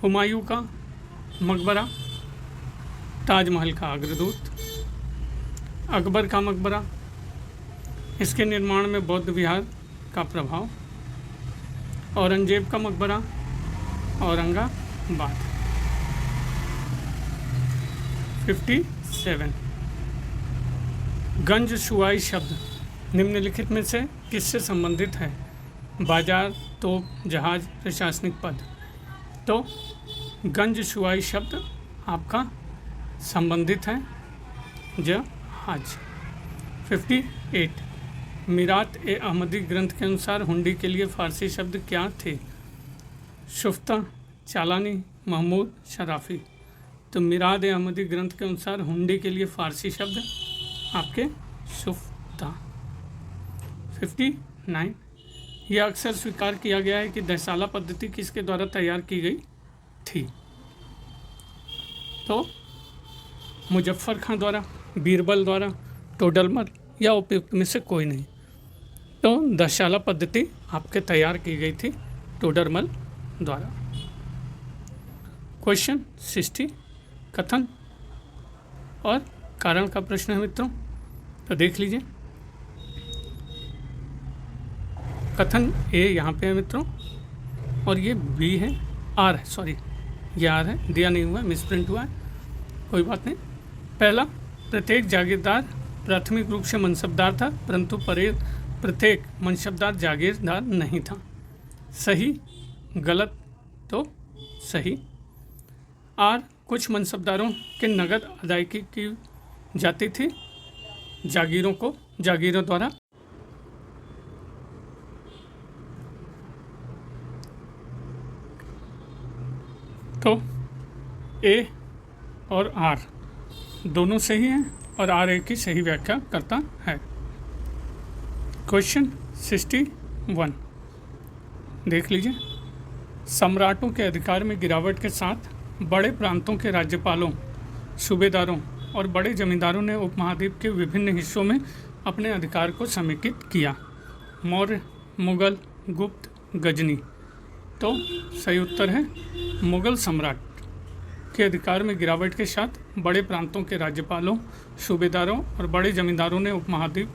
A: हुमायूं का मकबरा, ताजमहल का अग्रदूत, अकबर का मकबरा, इसके निर्माण में बौद्ध विहार का प्रभाव, औरंगजेब का मकबरा, औरंगाबाद। 57 गंज शुआई शब्द निम्नलिखित में से किससे संबंधित है? बाजार, तोप, जहाज, प्रशासनिक पद। तो गंज शुआई शब्द आपका संबंधित है जहाज। 58 मीरात ए अहमदी ग्रंथ के अनुसार हुंडी के लिए फ़ारसी शब्द क्या थे? शुफ्ता, चालानी, महमूद, शराफी। तो मीरात ए अहमदी ग्रंथ के अनुसार हुंडी के लिए फ़ारसी शब्द आपके शुफ्ता। 59 यह अक्सर स्वीकार किया गया है कि दहसाला पद्धति किसके द्वारा तैयार की गई थी? तो मुजफ्फर खां द्वारा, बीरबल द्वारा, टोडरमल या उपयुक्त में से कोई नहीं। तो दहसाला पद्धति आपके तैयार की गई थी टोडरमल द्वारा। क्वेश्चन 60 कथन और कारण का प्रश्न है मित्रों, तो देख लीजिए। कथन ए यहाँ पे है मित्रों और ये बी है, आर है, सॉरी ये आर है, दिया नहीं हुआ है, मिसप्रिंट हुआ है, कोई बात नहीं। पहला, प्रत्येक जागीरदार प्राथमिक रूप से मनसबदार था, परंतु प्रत्येक मनसबदार जागीरदार नहीं था। सही, गलत? तो सही। आर, कुछ मनसबदारों के नगद अदायगी की जाती थी जागीरों द्वारा। तो ए और आर दोनों सही हैं और आर्य की सही व्याख्या करता है। क्वेश्चन 61 देख लीजिए। सम्राटों के अधिकार में गिरावट के साथ बड़े प्रांतों के राज्यपालों, सूबेदारों और बड़े जमींदारों ने उपमहाद्वीप के विभिन्न हिस्सों में अपने अधिकार को समेकित किया। मौर्य, मुगल, गुप्त, गजनी। तो सही उत्तर है मुगल सम्राट के अधिकार में गिरावट के साथ बड़े प्रांतों के राज्यपालों, सूबेदारों और बड़े जमींदारों ने उपमहाद्वीप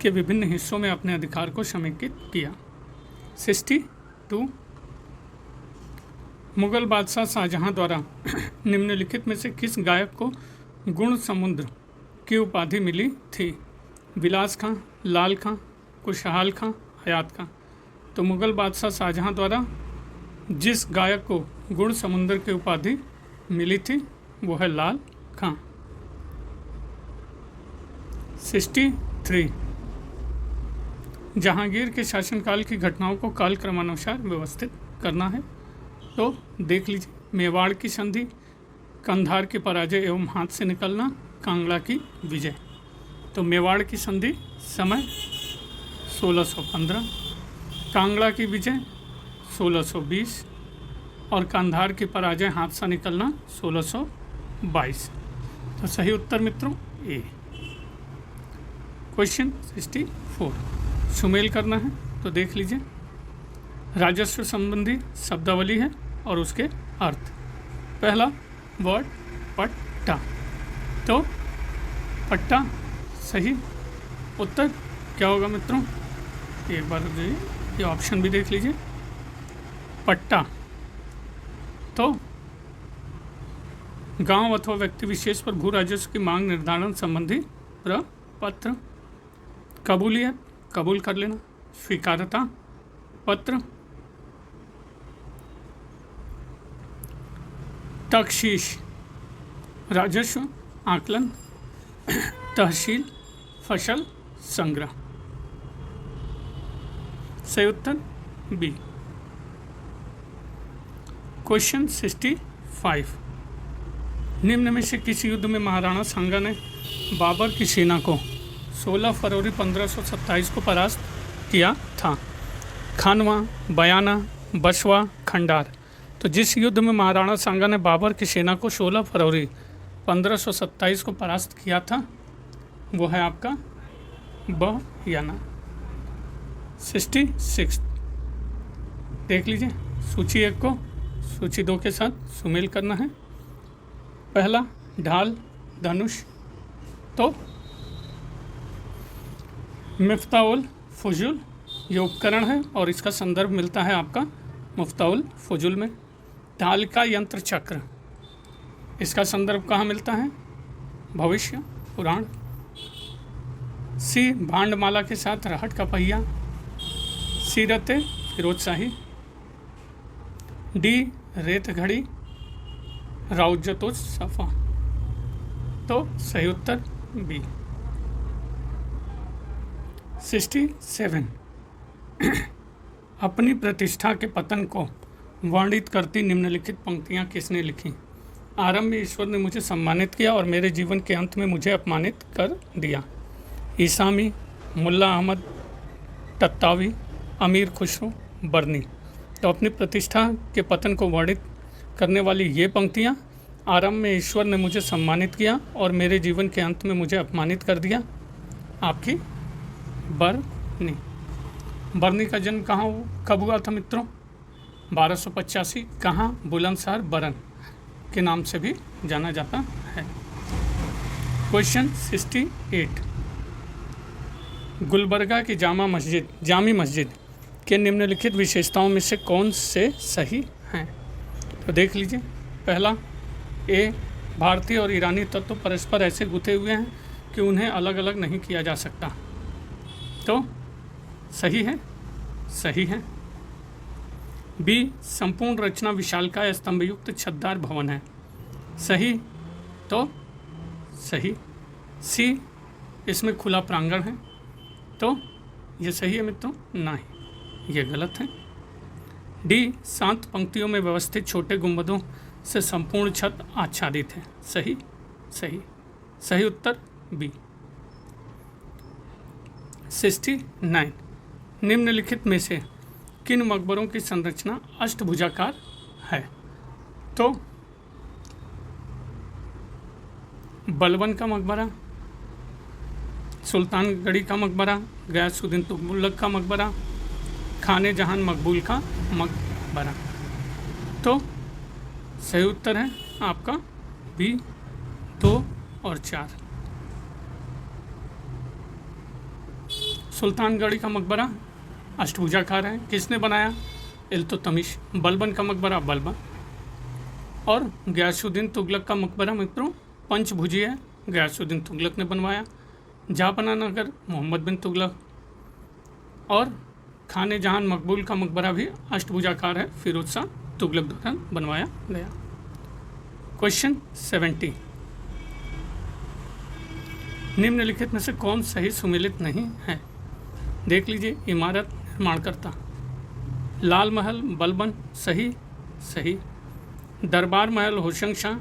A: के विभिन्न हिस्सों में अपने अधिकार को समेकित किया। 62 मुगल बादशाह शाहजहां द्वारा निम्नलिखित में से किस गायक को गुण समुद्र की उपाधि मिली थी? विलास खां, लाल खां, खुशहाल खां, हयात खां। तो मुगल बादशाह शाहजहां द्वारा जिस गायक को गुण समुद्र की उपाधि मिली थी वो है लाल खां। 63 जहांगीर के शासनकाल की घटनाओं को काल क्रमानुसार व्यवस्थित करना है। तो देख लीजिए। मेवाड़ की संधि, कंधार की पराजय एवं हाथ से निकलना, कांगड़ा की विजय। तो मेवाड़ की संधि समय 1615, कांगड़ा की विजय 1620 और कंधार की पराजय हाथ से निकलना 1622। तो सही उत्तर मित्रों ए। क्वेश्चन 64 सुमेल करना है। तो देख लीजिए। राजस्व संबंधी शब्दावली है और उसके अर्थ। पहला वर्ड पट्टा। तो पट्टा सही उत्तर क्या होगा मित्रों? एक बार ये ऑप्शन भी देख लीजिए। पट्टा तो गांव अथवा व्यक्ति विशेष पर भू राजस्व की मांग निर्धारण संबंधी प्रपत्र। कबूलियत कबूल कर लेना, स्वीकारता पत्र। तख्शीश राजस्व आकलन, तहसील फसल संग्रह। सही उत्तर बी। क्वेश्चन 65 निम्न में से किस युद्ध में महाराणा सांगा ने बाबर की सेना को 16 फरवरी 1527 को परास्त किया था? खानवा, बयाना, बसवा, खंडार। तो जिस युद्ध में महाराणा सांगा ने बाबर की सेना को 16 फरवरी 1527 को परास्त किया था वो है आपका बयाना। 66 देख लीजिए। सूची 1 को सूची 2 के साथ सुमेल करना है। पहला ढाल धनुष। तो मिफ्ताउल फुजुल ये उपकरण है और इसका संदर्भ मिलता है आपका मुफ्ताउल फुजुल में। ढाल का यंत्र चक्र, इसका संदर्भ कहाँ मिलता है? भविष्य पुराण। सी भांडमाला के साथ रहट का पहिया, सीरते फिरोज शाही। डी रेत घड़ी, राउजतोज सफ़ा। तो सही उत्तर बी। 67 अपनी प्रतिष्ठा के पतन को वर्णित करती निम्नलिखित पंक्तियाँ किसने लिखी? आरंभ में ईश्वर ने मुझे सम्मानित किया और मेरे जीवन के अंत में मुझे अपमानित कर दिया। ईसामी, मुल्ला अहमद टत्तावी, अमीर खुसरो, बर्नी। तो अपनी प्रतिष्ठा के पतन को वर्णित करने वाली ये पंक्तियाँ, आरंभ में ईश्वर ने मुझे सम्मानित किया और मेरे जीवन के अंत में मुझे अपमानित कर दिया, आपकी बर्नी। बर्नी का जन्म कब हुआ था मित्रों? 1285। कहाँ? बुलंदशहर बरन के नाम से भी जाना जाता है। क्वेश्चन 68 गुलबर्गा की जामी मस्जिद के निम्नलिखित विशेषताओं में से कौन से सही हैं? तो देख लीजिए। पहला ए भारतीय और ईरानी तत्व परस्पर ऐसे गुथे हुए हैं कि उन्हें अलग अलग नहीं किया जा सकता। तो सही है, सही है। बी संपूर्ण रचना विशालकाय स्तंभयुक्त छतदार भवन है। सही, तो सही। सी इसमें खुला प्रांगण है। तो ये सही है मित्रों? नहीं, ये गलत है। डी शांत पंक्तियों में व्यवस्थित छोटे गुंबदों से संपूर्ण छत आच्छादित है। सही, सही। सही उत्तर बी। 69 निम्नलिखित में से किन मकबरों की संरचना अष्टभुजाकार है? तो बलबन का मकबरा, सुल्तानगढ़ी का मकबरा, गयासुद्दीन तुगलक का मकबरा, खाने जहान मकबूल का मकबरा। तो सही उत्तर है आपका बी 2 और 4। सुल्तानगढ़ी का मकबरा अष्टभुजाकार है, किसने बनाया? इल्तुतमिश। बलबन का मकबरा बलबन, और गयासुद्दीन तुगलक का मकबरा मित्रों पंचभुजी है, गयासुद्दीन तुगलक ने बनवाया। जहांपनाह नगर मोहम्मद बिन तुगलक, और खाने जहान मकबूल का मकबरा भी अष्टभुजाकार है, फिरोज शाह तुगलक द्वारा बनवाया गया। क्वेश्चन 70 निम्नलिखित में से कौन सही सुमेलित नहीं है? देख लीजिए। इमारत निर्माणकर्ता लाल महल बलबन, सही सही। दरबार महल होशंग शाह,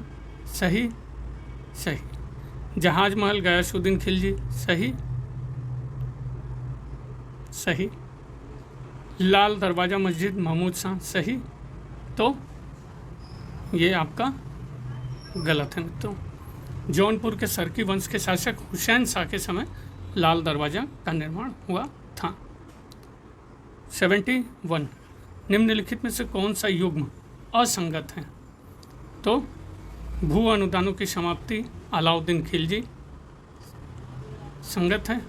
A: सही सही। जहाज महल गयासुद्दीन खिलजी, सही सही। लाल दरवाज़ा मस्जिद महमूद शाह, सही। तो ये आपका गलत है मित्रों। जौनपुर के सरकी वंश के शासक हुसैन शाह के समय लाल दरवाज़ा का निर्माण हुआ था। 71 निम्नलिखित में से कौन सा युग्म असंगत है? तो भू अनुदानों की समाप्ति अलाउद्दीन खिलजी, संगत है?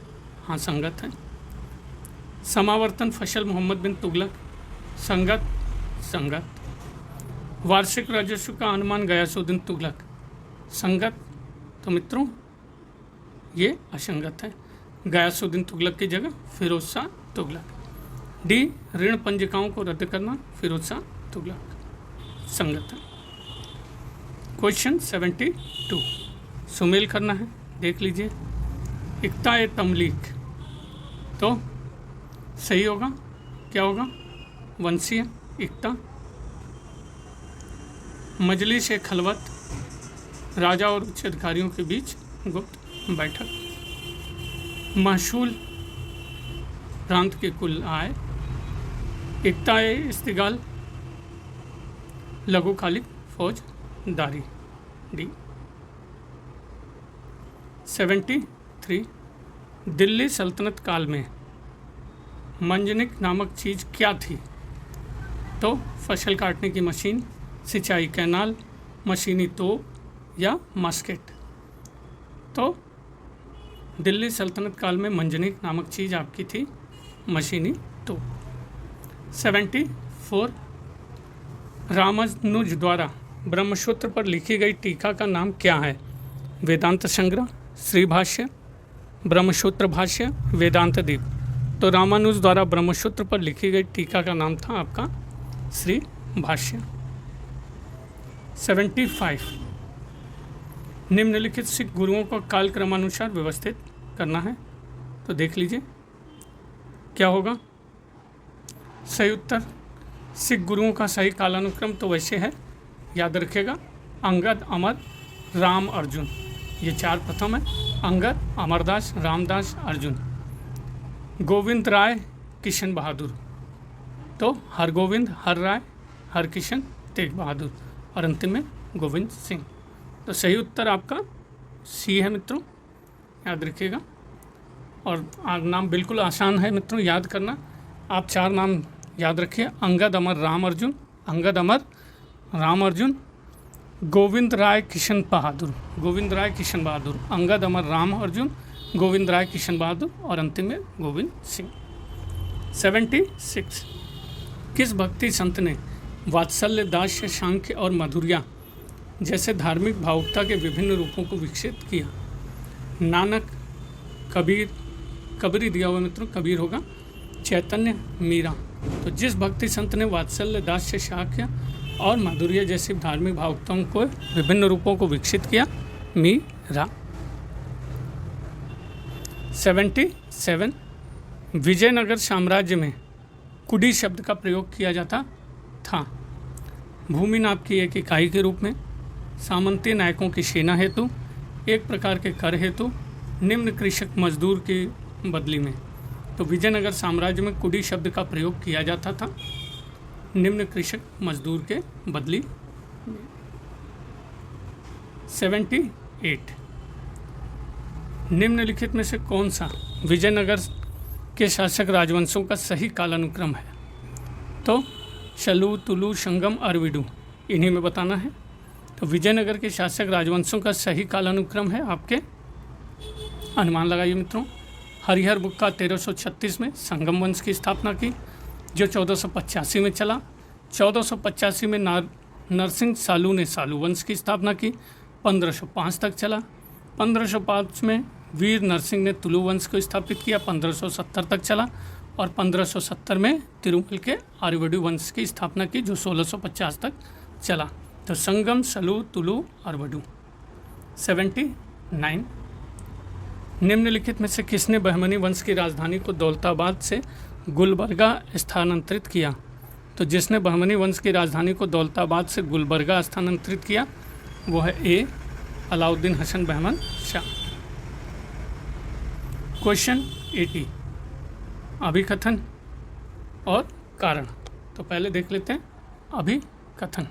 A: हाँ संगत है। समावर्तन फसल मोहम्मद बिन तुगलक, संगत संगत। वार्षिक राजस्व का अनुमान गयासुद्दीन तुगलक, संगत। तो मित्रों ये असंगत है, गयासुद्दीन तुगलक की जगह फिरोज शाह तुगलक। डी ऋण पंजिकाओं को रद्द करना, फिरोज शाह तुगलक, संगत है। क्वेश्चन 72 सुमेल करना है, देख लीजिए। इक्ता ए तमलीक, तो सही होगा, क्या होगा? वंशीय इक्ता। मजलिस ए खलवत, राजा और उच्च अधिकारियों के बीच गुप्त बैठक। महसूल प्रांत की कुल आय। इक्ता ए इस्तिगाल, लघुकालिक फौजदारी, डी। 73 दिल्ली सल्तनत काल में मंजनिक नामक चीज़ क्या थी? तो फसल काटने की मशीन, सिंचाई कैनाल, मशीनी तोप या मस्केट। तो दिल्ली सल्तनत काल में मंजनिक नामक चीज़ आपकी थी मशीनी तोप। 74 रामानुज द्वारा ब्रह्मसूत्र पर लिखी गई टीका का नाम क्या है? वेदांत संग्रह, श्री भाष्य, ब्रह्मसूत्र भाष्य, वेदांत दीप। तो रामानुज द्वारा ब्रह्मसूत्र पर लिखी गई टीका का नाम था आपका श्री भाष्य। 75 निम्नलिखित सिख गुरुओं को कालक्रमानुसार व्यवस्थित करना है, तो देख लीजिए क्या होगा। सही उत्तर सिख गुरुओं का सही कालानुक्रम तो वैसे है, याद रखिएगा। अंगद, अमर, राम, अर्जुन, ये 4 प्रथम है। अंगद, अमरदास, रामदास, अर्जुन। गोविंद राय, किशन बहादुर, तो हरगोविंद, हर राय, हर किशन, तेग बहादुर, और अंतिम में गोविंद सिंह। तो सही उत्तर आपका सी है मित्रों, याद रखिएगा। और नाम बिल्कुल आसान है मित्रों याद करना। आप 4 नाम याद रखिए। अंगद, अमर, राम, अर्जुन। अंगद, अमर, राम, अर्जुन। गोविंद राय, किशन बहादुर। गोविंद राय, किशन बहादुर। अंगद, अमर, राम, अर्जुन। गोविंद राय, किशन बहादुर, और अंतिम में गोविंद सिंह। 76 किस भक्ति संत ने वात्सल्य, दास्य, सांख्य और माधुर्या जैसे धार्मिक भावुकता के विभिन्न रूपों को विकसित किया? नानक, कबीर, कबीर दिया हुआ मित्रों, कबीर होगा। चैतन्य, मीरा। तो जिस भक्ति संत ने वात्सल्य, दास्य, सांख्य और माधुर्य जैसी धार्मिक भावुकताओं को विभिन्न रूपों को विकसित किया, मीरा। 77 विजयनगर साम्राज्य में कुडी शब्द का प्रयोग किया जाता था। भूमि नाप की एक इकाई के रूप में, सामंती नायकों की सेना हेतु, एक प्रकार के कर हेतु, निम्न कृषक मजदूर की बदली में। तो विजयनगर साम्राज्य में कुडी शब्द का प्रयोग किया जाता था निम्न कृषक मजदूर के बदली। 78 निम्नलिखित में से कौन सा विजयनगर के शासक राजवंशों का सही कालानुक्रम है? तो शलू, तुलु, संगम, अरविडू, इन्हीं में बताना है। तो विजयनगर के शासक राजवंशों का सही कालानुक्रम है आपके, अनुमान लगाइए मित्रों। हरिहर बुक्का 1336 में संगम वंश की स्थापना की, जो 1485 में चला। 1485 में नरसिंह सालू ने सालू वंश की स्थापना की, 1505 तक चला। 1505 में वीर नरसिंह ने तुलु वंश को स्थापित किया, 1570 तक चला। और 1570 में तिरुमल के आर्यवडु वंश की स्थापना की, जो 1650 तक चला। तो संगम, सलू, तुलु, आर्यवडु। 79 निम्नलिखित में से किसने बहमनी वंश की राजधानी को दौलताबाद से गुलबर्गा स्थानांतरित किया? तो जिसने बहमनी वंश की राजधानी को दौलताबाद से गुलबर्गा स्थानांतरित किया वो है ए, अलाउद्दीन हसन बहमन शाह। क्वेश्चन 80 अभिकथन और कारण। तो पहले देख लेते हैं अभिकथन।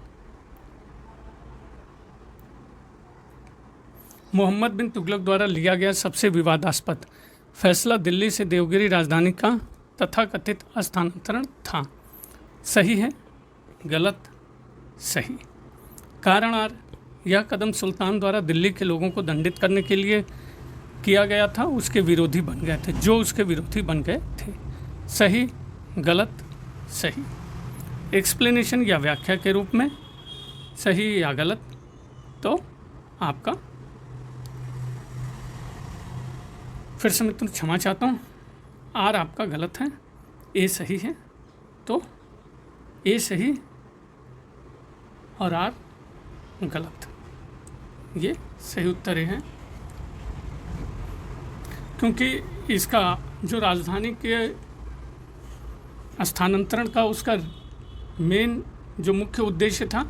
A: मोहम्मद बिन तुगलक द्वारा लिया गया सबसे विवादास्पद फैसला दिल्ली से देवगिरी राजधानी का तथाकथित स्थानांतरण था। सही है, गलत, सही। कारण आर, यह कदम सुल्तान द्वारा दिल्ली के लोगों को दंडित करने के लिए किया गया था, उसके विरोधी बन गए थे, जो उसके विरोधी बन गए थे। सही, गलत, सही। एक्सप्लेनेशन या व्याख्या के रूप में सही या गलत, तो आपका फिर से मित्रों क्षमा चाहता हूँ, आर आपका गलत है, ए सही है। तो ए सही और आर गलत, ये सही उत्तर है। क्योंकि इसका जो राजधानी के स्थानांतरण का उसका मेन जो मुख्य उद्देश्य था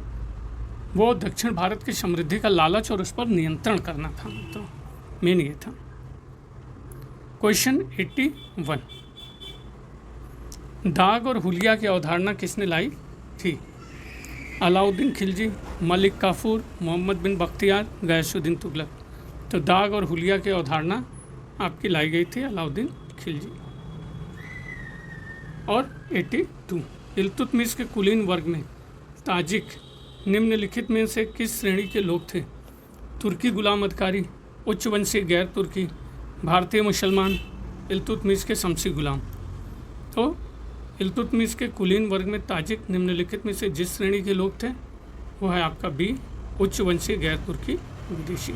A: वो दक्षिण भारत की समृद्धि का लालच और उस पर नियंत्रण करना था, तो मेन ये था। क्वेश्चन 81 दाग और हुलिया की अवधारणा किसने लाई थी? अलाउद्दीन खिलजी, मलिक काफूर, मोहम्मद बिन बख्तियार, गयासुद्दीन तुगलक। तो दाग और हुलिया की अवधारणा आपकी लाई गई थी अलाउद्दीन खिलजी। और 82 इल्तुतमिश के कुलीन वर्ग में ताजिक निम्नलिखित में से किस श्रेणी के लोग थे? तुर्की गुलाम अधिकारी, उच्च वंशीय गैर तुर्की, भारतीय मुसलमान, इल्तुतमिश के शमसी गुलाम। तो इल्तुतमिश के कुलीन वर्ग में ताजिक निम्नलिखित में से जिस श्रेणी के लोग थे वो है आपका बी, उच्च वंशीय गैर तुर्की विदेशी।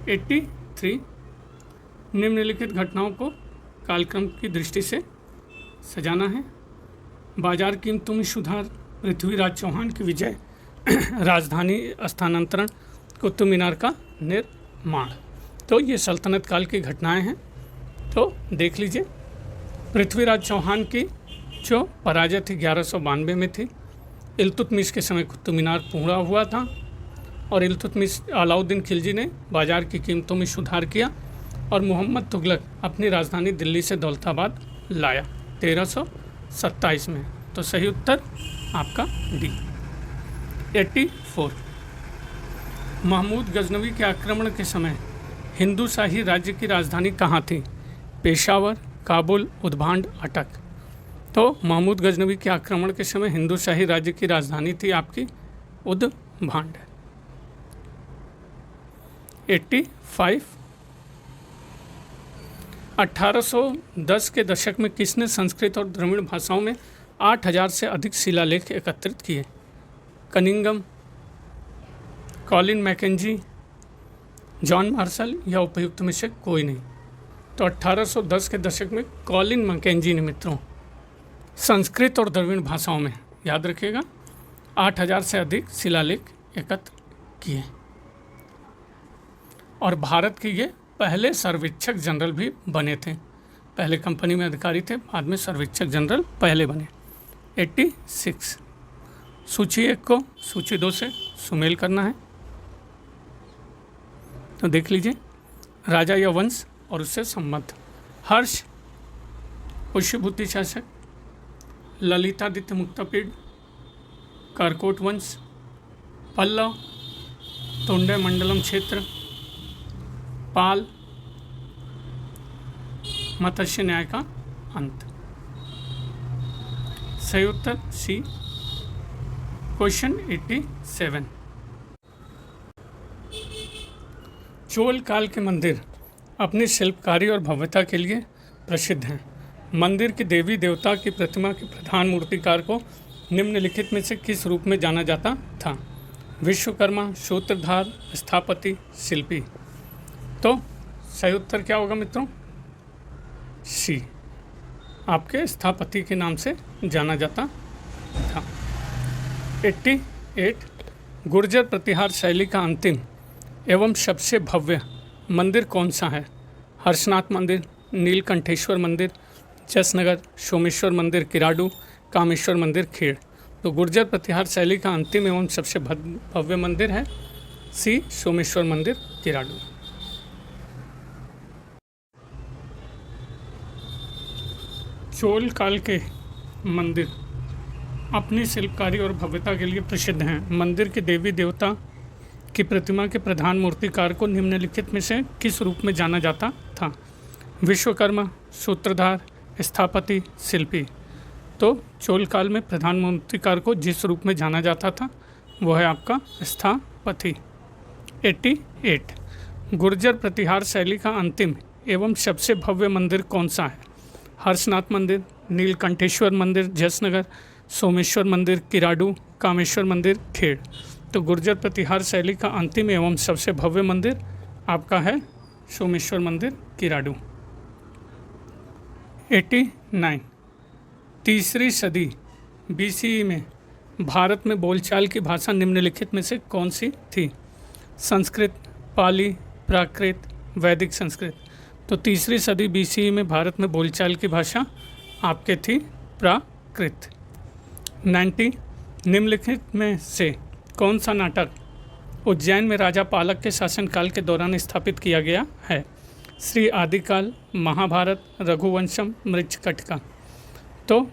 A: 83 निम्नलिखित घटनाओं को कालक्रम की दृष्टि से सजाना है। बाजार कीमतों में सुधार, पृथ्वीराज चौहान की विजय, राजधानी स्थानांतरण, कुतुब मीनार का निर्माण। तो ये सल्तनत काल की घटनाएं हैं। तो देख लीजिए, पृथ्वीराज चौहान की जो पराजय थी 1192 में थी। इल्तुतमिश के समय कुतुब मीनार पूरा हुआ था और इल्तुतमिश अलाउद्दीन खिलजी ने बाजार की कीमतों में सुधार किया और मोहम्मद तुगलक अपनी राजधानी दिल्ली से दौलताबाद लाया 1327 में। तो सही उत्तर आपका डी। 84 महमूद गजनवी के आक्रमण के समय हिंदू शाही राज्य की राजधानी कहाँ थी? पेशावर, काबुल, उद्भांड, अटक। तो महमूद गजनवी के आक्रमण के समय हिंदू शाही राज्य की राजधानी थी आपकी उद्भांड। 85 1810 के दशक में किसने संस्कृत और द्रविड़ भाषाओं में 8000 से अधिक शिलालेख एकत्रित किए? Cunningham, Colin McKenzie, John Marshall या उपयुक्त में से कोई नहीं। तो 1810 के दशक में कॉलिन मैकेंजी ने मित्रों संस्कृत और द्रविड़ भाषाओं में, याद रखिएगा, 8000 से अधिक शिलालेख एकत्र किए। और भारत के ये पहले सर्वेक्षक जनरल भी बने थे। पहले कंपनी में अधिकारी थे, बाद में सर्वेक्षक जनरल पहले बने। 86 सूची 1 को सूची 2 से सुमेल करना है। तो देख लीजिए, राजा या वंश और उससे संबद्ध। हर्ष पुष्यभूति शासक, ललितादित्य मुक्तापीड़, कारकोट वंश, पल्लव तोंडै मंडलम क्षेत्र, पाल मत्स्य न्याय का अंत। सही उत्तर सी। क्वेश्चन 87। चोल काल के मंदिर अपनी शिल्पकारी और भव्यता के लिए प्रसिद्ध हैं। मंदिर की देवी देवता की प्रतिमा के प्रधान मूर्तिकार को निम्नलिखित में से किस रूप में जाना जाता था? विश्वकर्मा, सूत्रधार, स्थापति, शिल्पी। तो सही उत्तर क्या होगा मित्रों? सी, आपके स्थापति के नाम से जाना जाता था। 88। गुर्जर प्रतिहार शैली का अंतिम एवं सबसे भव्य मंदिर कौन सा है? हर्षनाथ मंदिर, नीलकंठेश्वर मंदिर, जसनगर, सोमेश्वर मंदिर किराडू, कामेश्वर मंदिर खेड़। तो गुर्जर प्रतिहार शैली का अंतिम एवं सबसे भव्य मंदिर है सी, सोमेश्वर मंदिर किराडू। चोल काल के मंदिर अपनी शिल्पकारी और भव्यता के लिए प्रसिद्ध हैं। मंदिर के देवी देवता की प्रतिमा के प्रधान मूर्तिकार को निम्नलिखित में से किस रूप में जाना जाता था? विश्वकर्मा, सूत्रधार, स्थापति, शिल्पी। तो चोल काल में प्रधान मूर्तिकार को जिस रूप में जाना जाता था वह है आपका स्थापति। 88। गुर्जर प्रतिहार शैली का अंतिम एवं सबसे भव्य मंदिर कौन सा है? हर्षनाथ मंदिर, नीलकंठेश्वर मंदिर जसनगर, सोमेश्वर मंदिर किराडू, कामेश्वर मंदिर खेड़। तो गुर्जर प्रतिहार शैली का अंतिम एवं सबसे भव्य मंदिर आपका है सोमेश्वर मंदिर किराडू। 89। तीसरी सदी BCE में भारत में बोलचाल की भाषा निम्नलिखित में से कौन सी थी? संस्कृत, पाली, प्राकृत, वैदिक संस्कृत। तो तीसरी सदी BCE में भारत में बोलचाल की भाषा आपके थी प्राकृत। 90। निम्नलिखित में से कौन सा नाटक उज्जैन में राजा पालक के शासनकाल के दौरान स्थापित किया गया है? श्री आदिकाल, महाभारत, रघुवंशम, मृच्छकटिका। तो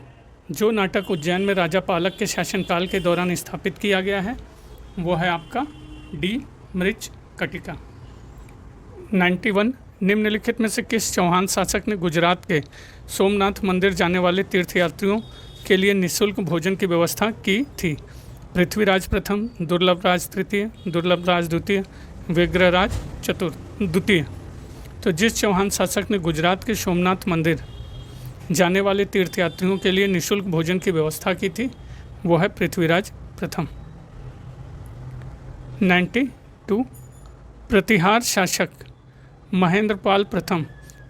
A: जो नाटक उज्जैन में राजा पालक के शासनकाल के दौरान स्थापित किया गया है वो है आपका डी, मृच्छकटिका। 91। निम्नलिखित में से किस चौहान शासक ने गुजरात के सोमनाथ मंदिर जाने वाले तीर्थयात्रियों के लिए निःशुल्क भोजन की व्यवस्था की थी? पृथ्वीराज प्रथम, दुर्लभराज तृतीय, दुर्लभराज द्वितीय, विग्रहराज द्वितीय। तो जिस चौहान शासक ने गुजरात के सोमनाथ मंदिर जाने वाले तीर्थयात्रियों के लिए निःशुल्क भोजन की व्यवस्था की थी वो है पृथ्वीराज प्रथम। 92। प्रतिहार शासक महेंद्रपाल प्रथम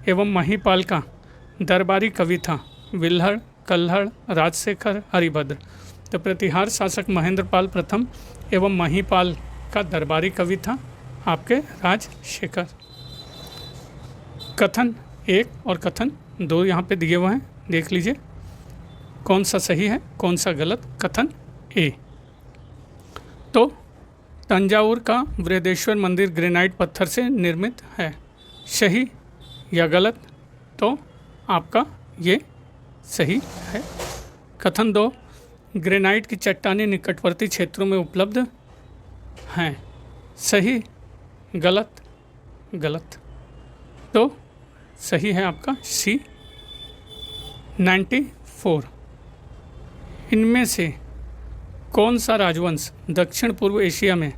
A: एवं महीपाल का दरबारी कवि था? विल्हड़, कल्हड़, राजशेखर, हरिभद्र। तो प्रतिहार शासक महेंद्रपाल प्रथम एवं महीपाल का दरबारी कवि था आपके राजशेखर। कथन 1 और कथन 2 यहाँ पे दिए हुए हैं, देख लीजिए कौन सा सही है कौन सा गलत। कथन ए, तो तंजावुर का बृहदेश्वर मंदिर ग्रेनाइट पत्थर से निर्मित है, सही या गलत? तो आपका ये सही है। कथन 2, ग्रेनाइट की चट्टानें निकटवर्ती क्षेत्रों में उपलब्ध हैं, सही गलत? गलत। तो सही है आपका सी। 94। इनमें से कौन सा राजवंश दक्षिण पूर्व एशिया में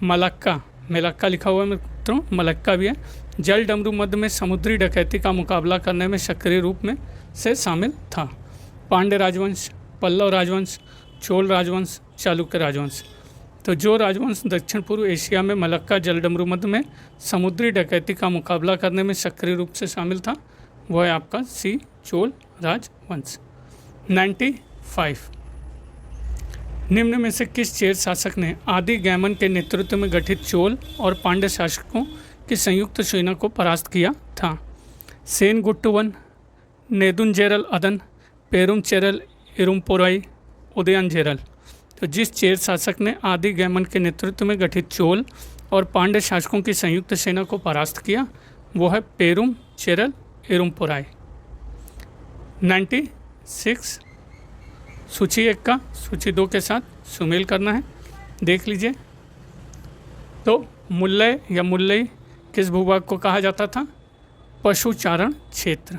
A: मलक्का लिखा हुआ है मित्रों, मलक्का भी है, जल डमरू मध्य में समुद्री डकैती का मुकाबला करने में सक्रिय रूप में से शामिल था? पांड्य राजवंश, पल्लव राजवंश, चोल राजवंश, चालुक्य राजवंश। तो जो राजवंश दक्षिण पूर्व एशिया में मलक्का जल डमरू मध्य में समुद्री डकैती का मुकाबला करने में सक्रिय रूप से शामिल था वह है आपका सी, चोल राजवंश। 95। निम्न में से किस चेर शासक ने आदि गैमन के नेतृत्व में गठित चोल और पांड्य शासकों की संयुक्त सेना को परास्त किया था? सेन गुट्टुवन, नेदुंजेरल अदन, पेरुमचेरल इरुमपोराई, उदयनजेरल। तो जिस चेर शासक ने आदि गैमन के नेतृत्व में गठित चोल और पांड्य शासकों की संयुक्त सेना को परास्त किया वो है पेरुम चेरल एरुमपुराई। 96 सूची 1 का सूची 2 के साथ सुमेल करना है, देख लीजिए। तो मुल्लय या मुल्लई किस भूभाग को कहा जाता था? पशुचारण क्षेत्र।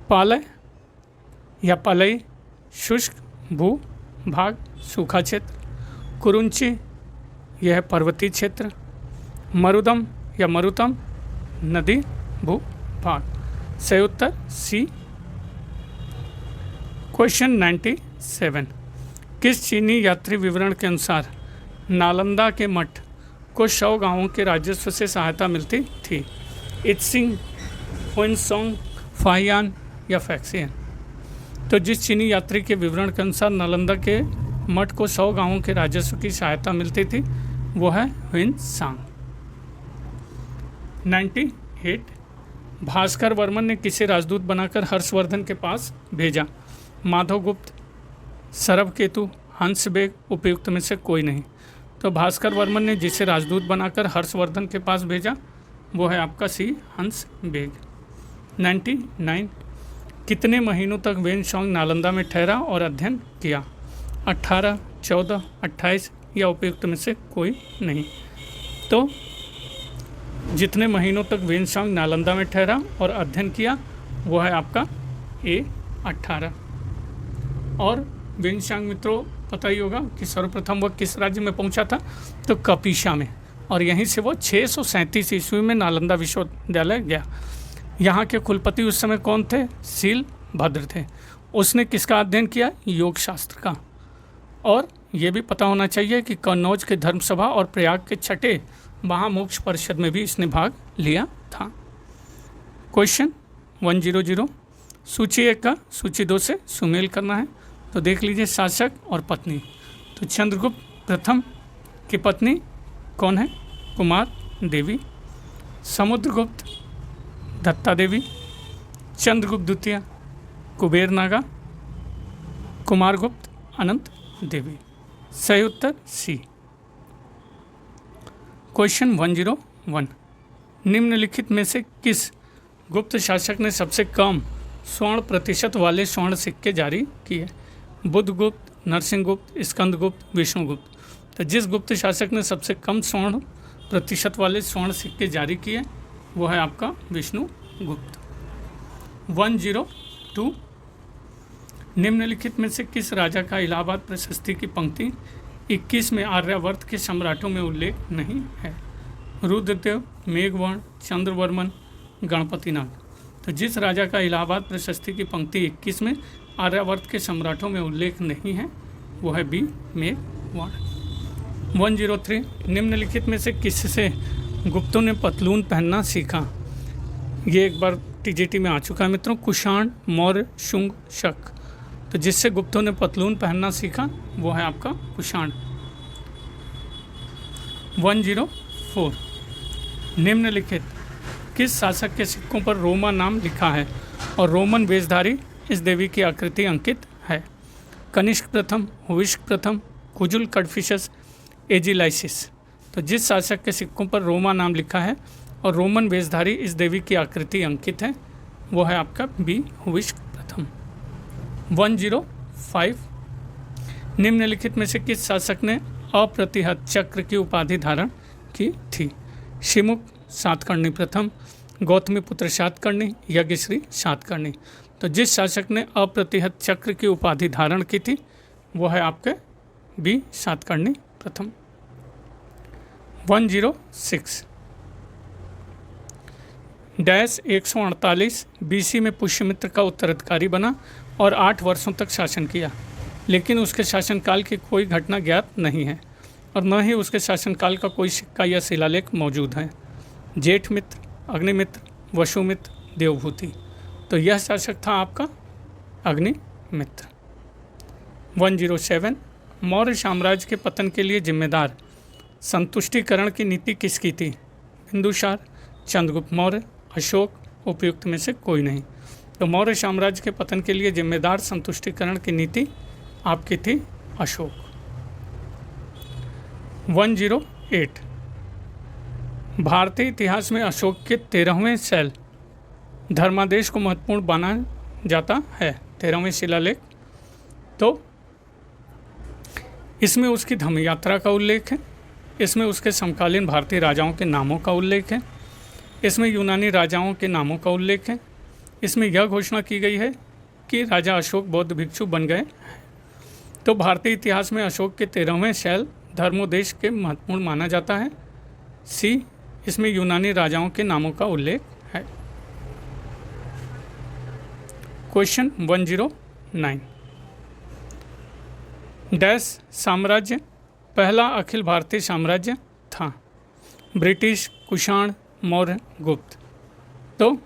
A: पालय या पालई शुष्क भूभाग सूखा क्षेत्र। कुरुंची यह पर्वतीय क्षेत्र। मरुदम या मरुतम नदी भूभाग। सही उत्तर सी। क्वेश्चन 97 किस चीनी यात्री विवरण के अनुसार नालंदा के मठ को 100 गांवों के राजस्व से सहायता मिलती थी? इत्सिंग, हुइनसोंग, फाहियान या फैक्सियन? तो जिस चीनी यात्री के विवरण के अनुसार नालंदा के मठ को 100 गांवों के राजस्व की सहायता मिलती थी वो है हुइनसांग। 98 भास्कर वर्मन ने किसे राजदूत बनाकर हर्षवर्धन के पास भेजा? माधवगुप्त, सरवकेतु, हंसबेग, उपयुक्त में से कोई नहीं। तो भास्कर वर्मन ने जिसे राजदूत बनाकर हर्षवर्धन के पास भेजा वो है आपका सी हंसबेग। 99 कितने महीनों तक वेनसोंग नालंदा में ठहरा और अध्ययन किया? 18, 14, 28 या उपयुक्त में से कोई नहीं। तो जितने महीनों तक वेनसोंग नालंदा में ठहरा और अध्ययन किया वो है आपका ए 18। और वेनसोंग मित्रों पता ही होगा कि सर्वप्रथम वह किस राज्य में पहुंचा था? तो कपिशा में, और यहीं से वो 637 ईस्वी में नालंदा विश्वविद्यालय गया। यहाँ के कुलपति उस समय कौन थे? सील भद्र थे। उसने किसका अध्ययन किया? योग शास्त्र का। और ये भी पता होना चाहिए कि कन्नौज के धर्मसभा और प्रयाग के छठे महामोक्ष परिषद में भी इसने भाग लिया था। क्वेश्चन 100 सूची 1 का सूची 2 से सुमेल करना है, तो देख लीजिए। शासक और पत्नी, तो चंद्रगुप्त प्रथम की पत्नी कौन है? कुमार देवी। समुद्रगुप्त दत्ता देवी। चंद्रगुप्त द्वितीय कुबेर नागा। कुमारगुप्त अनंत देवी। सही उत्तर सी। क्वेश्चन 101 निम्नलिखित में से किस गुप्त शासक ने सबसे कम स्वर्ण प्रतिशत वाले स्वर्ण सिक्के जारी किए? बुद्धगुप्त, नरसिंहगुप्त, स्कंदगुप्त, विष्णुगुप्त? तो जिस गुप्त शासक ने सबसे कम स्वर्ण प्रतिशत वाले स्वर्ण सिक्के जारी किए वो है आपका विष्णुगुप्त। 102 निम्नलिखित में से किस राजा का इलाहाबाद प्रशस्ति की पंक्ति 21 में आर्यावर्त के सम्राटों में उल्लेख नहीं है? रुद्रदेव, मेघवर्ण, चंद्रवर्मन, गणपतिनाथ? तो जिस राजा का इलाहाबाद प्रशस्ति की पंक्ति 21 में आर्यावर्त के सम्राटों में उल्लेख नहीं है वो है बी मेघवर्ण। 103 निम्नलिखित में से किससे गुप्तों ने पतलून पहनना सीखा? ये एक बार टीजीटी में आ चुका है मित्रों। कुषाण, मौर्य, शुंग, शक? तो जिससे गुप्तों ने पतलून पहनना सीखा वो है आपका कुषाण। 104 निम्नलिखित किस शासक के सिक्कों पर रोमा नाम लिखा है और रोमन वेशधारी इस देवी की आकृति अंकित है? कनिष्क प्रथम, हुविष्क प्रथम, कुजुल कड़फिशस, एजिलाइसिस? तो जिस शासक के सिक्कों पर रोमा नाम लिखा है और रोमन वेशधारी इस देवी की आकृति अंकित है वो है आपका बी हुविष्क प्रथम। 105 निम्नलिखित में से किस शासक ने अप्रतिहत चक्र की उपाधि धारण की थी? शिमुख सातकर्णी प्रथम, गौतमीपुत्र सातकर्णी, यज्ञश्री सातकर्णी? तो जिस शासक ने अप्रतिहत चक्र की उपाधि धारण की थी वो है आपके बी सातकर्णी प्रथम। 106 डैश 148 बीसी में पुष्यमित्र का उत्तराधिकारी बना और 8 वर्षों तक शासन किया, लेकिन उसके शासनकाल की कोई घटना ज्ञात नहीं है और न ही उसके शासनकाल का कोई सिक्का या शिलालेख मौजूद है। जेठमित्र, अग्निमित्र, वसुमित्र, देवभूति? तो यह शासक था आपका अग्निमित्र। 107 मौर्य साम्राज्य के पतन के लिए जिम्मेदार संतुष्टिकरण की नीति किसकी थी? बिंदुसार, चंद्रगुप्त मौर्य, अशोक? उपयुक्त में से कोई नहीं। तो मौर्य साम्राज्य के पतन के लिए जिम्मेदार संतुष्टिकरण की नीति आपकी थी अशोक। 108 भारतीय इतिहास में अशोक के 13वें शैल धर्मादेश को महत्वपूर्ण माना जाता है। 13वें शिलालेख, तो इसमें उसकी धम्म यात्रा का उल्लेख है, इसमें उसके समकालीन भारतीय राजाओं के नामों का उल्लेख है, इसमें यूनानी राजाओं के नामों का उल्लेख है, इसमें यह घोषणा की गई है कि राजा अशोक बौद्ध भिक्षु बन गए। तो भारतीय इतिहास में अशोक के 13वें शैल धर्मोदेश के महत्वपूर्ण माना जाता है। सी, इसमें यूनानी राजाओं के नामों का उल्लेख है। क्वेश्चन 109, डैश साम्राज्य पहला अखिल भारतीय साम्राज्य था? ब्रिटिश, कुषाण, मौर्य, गुप्त। तो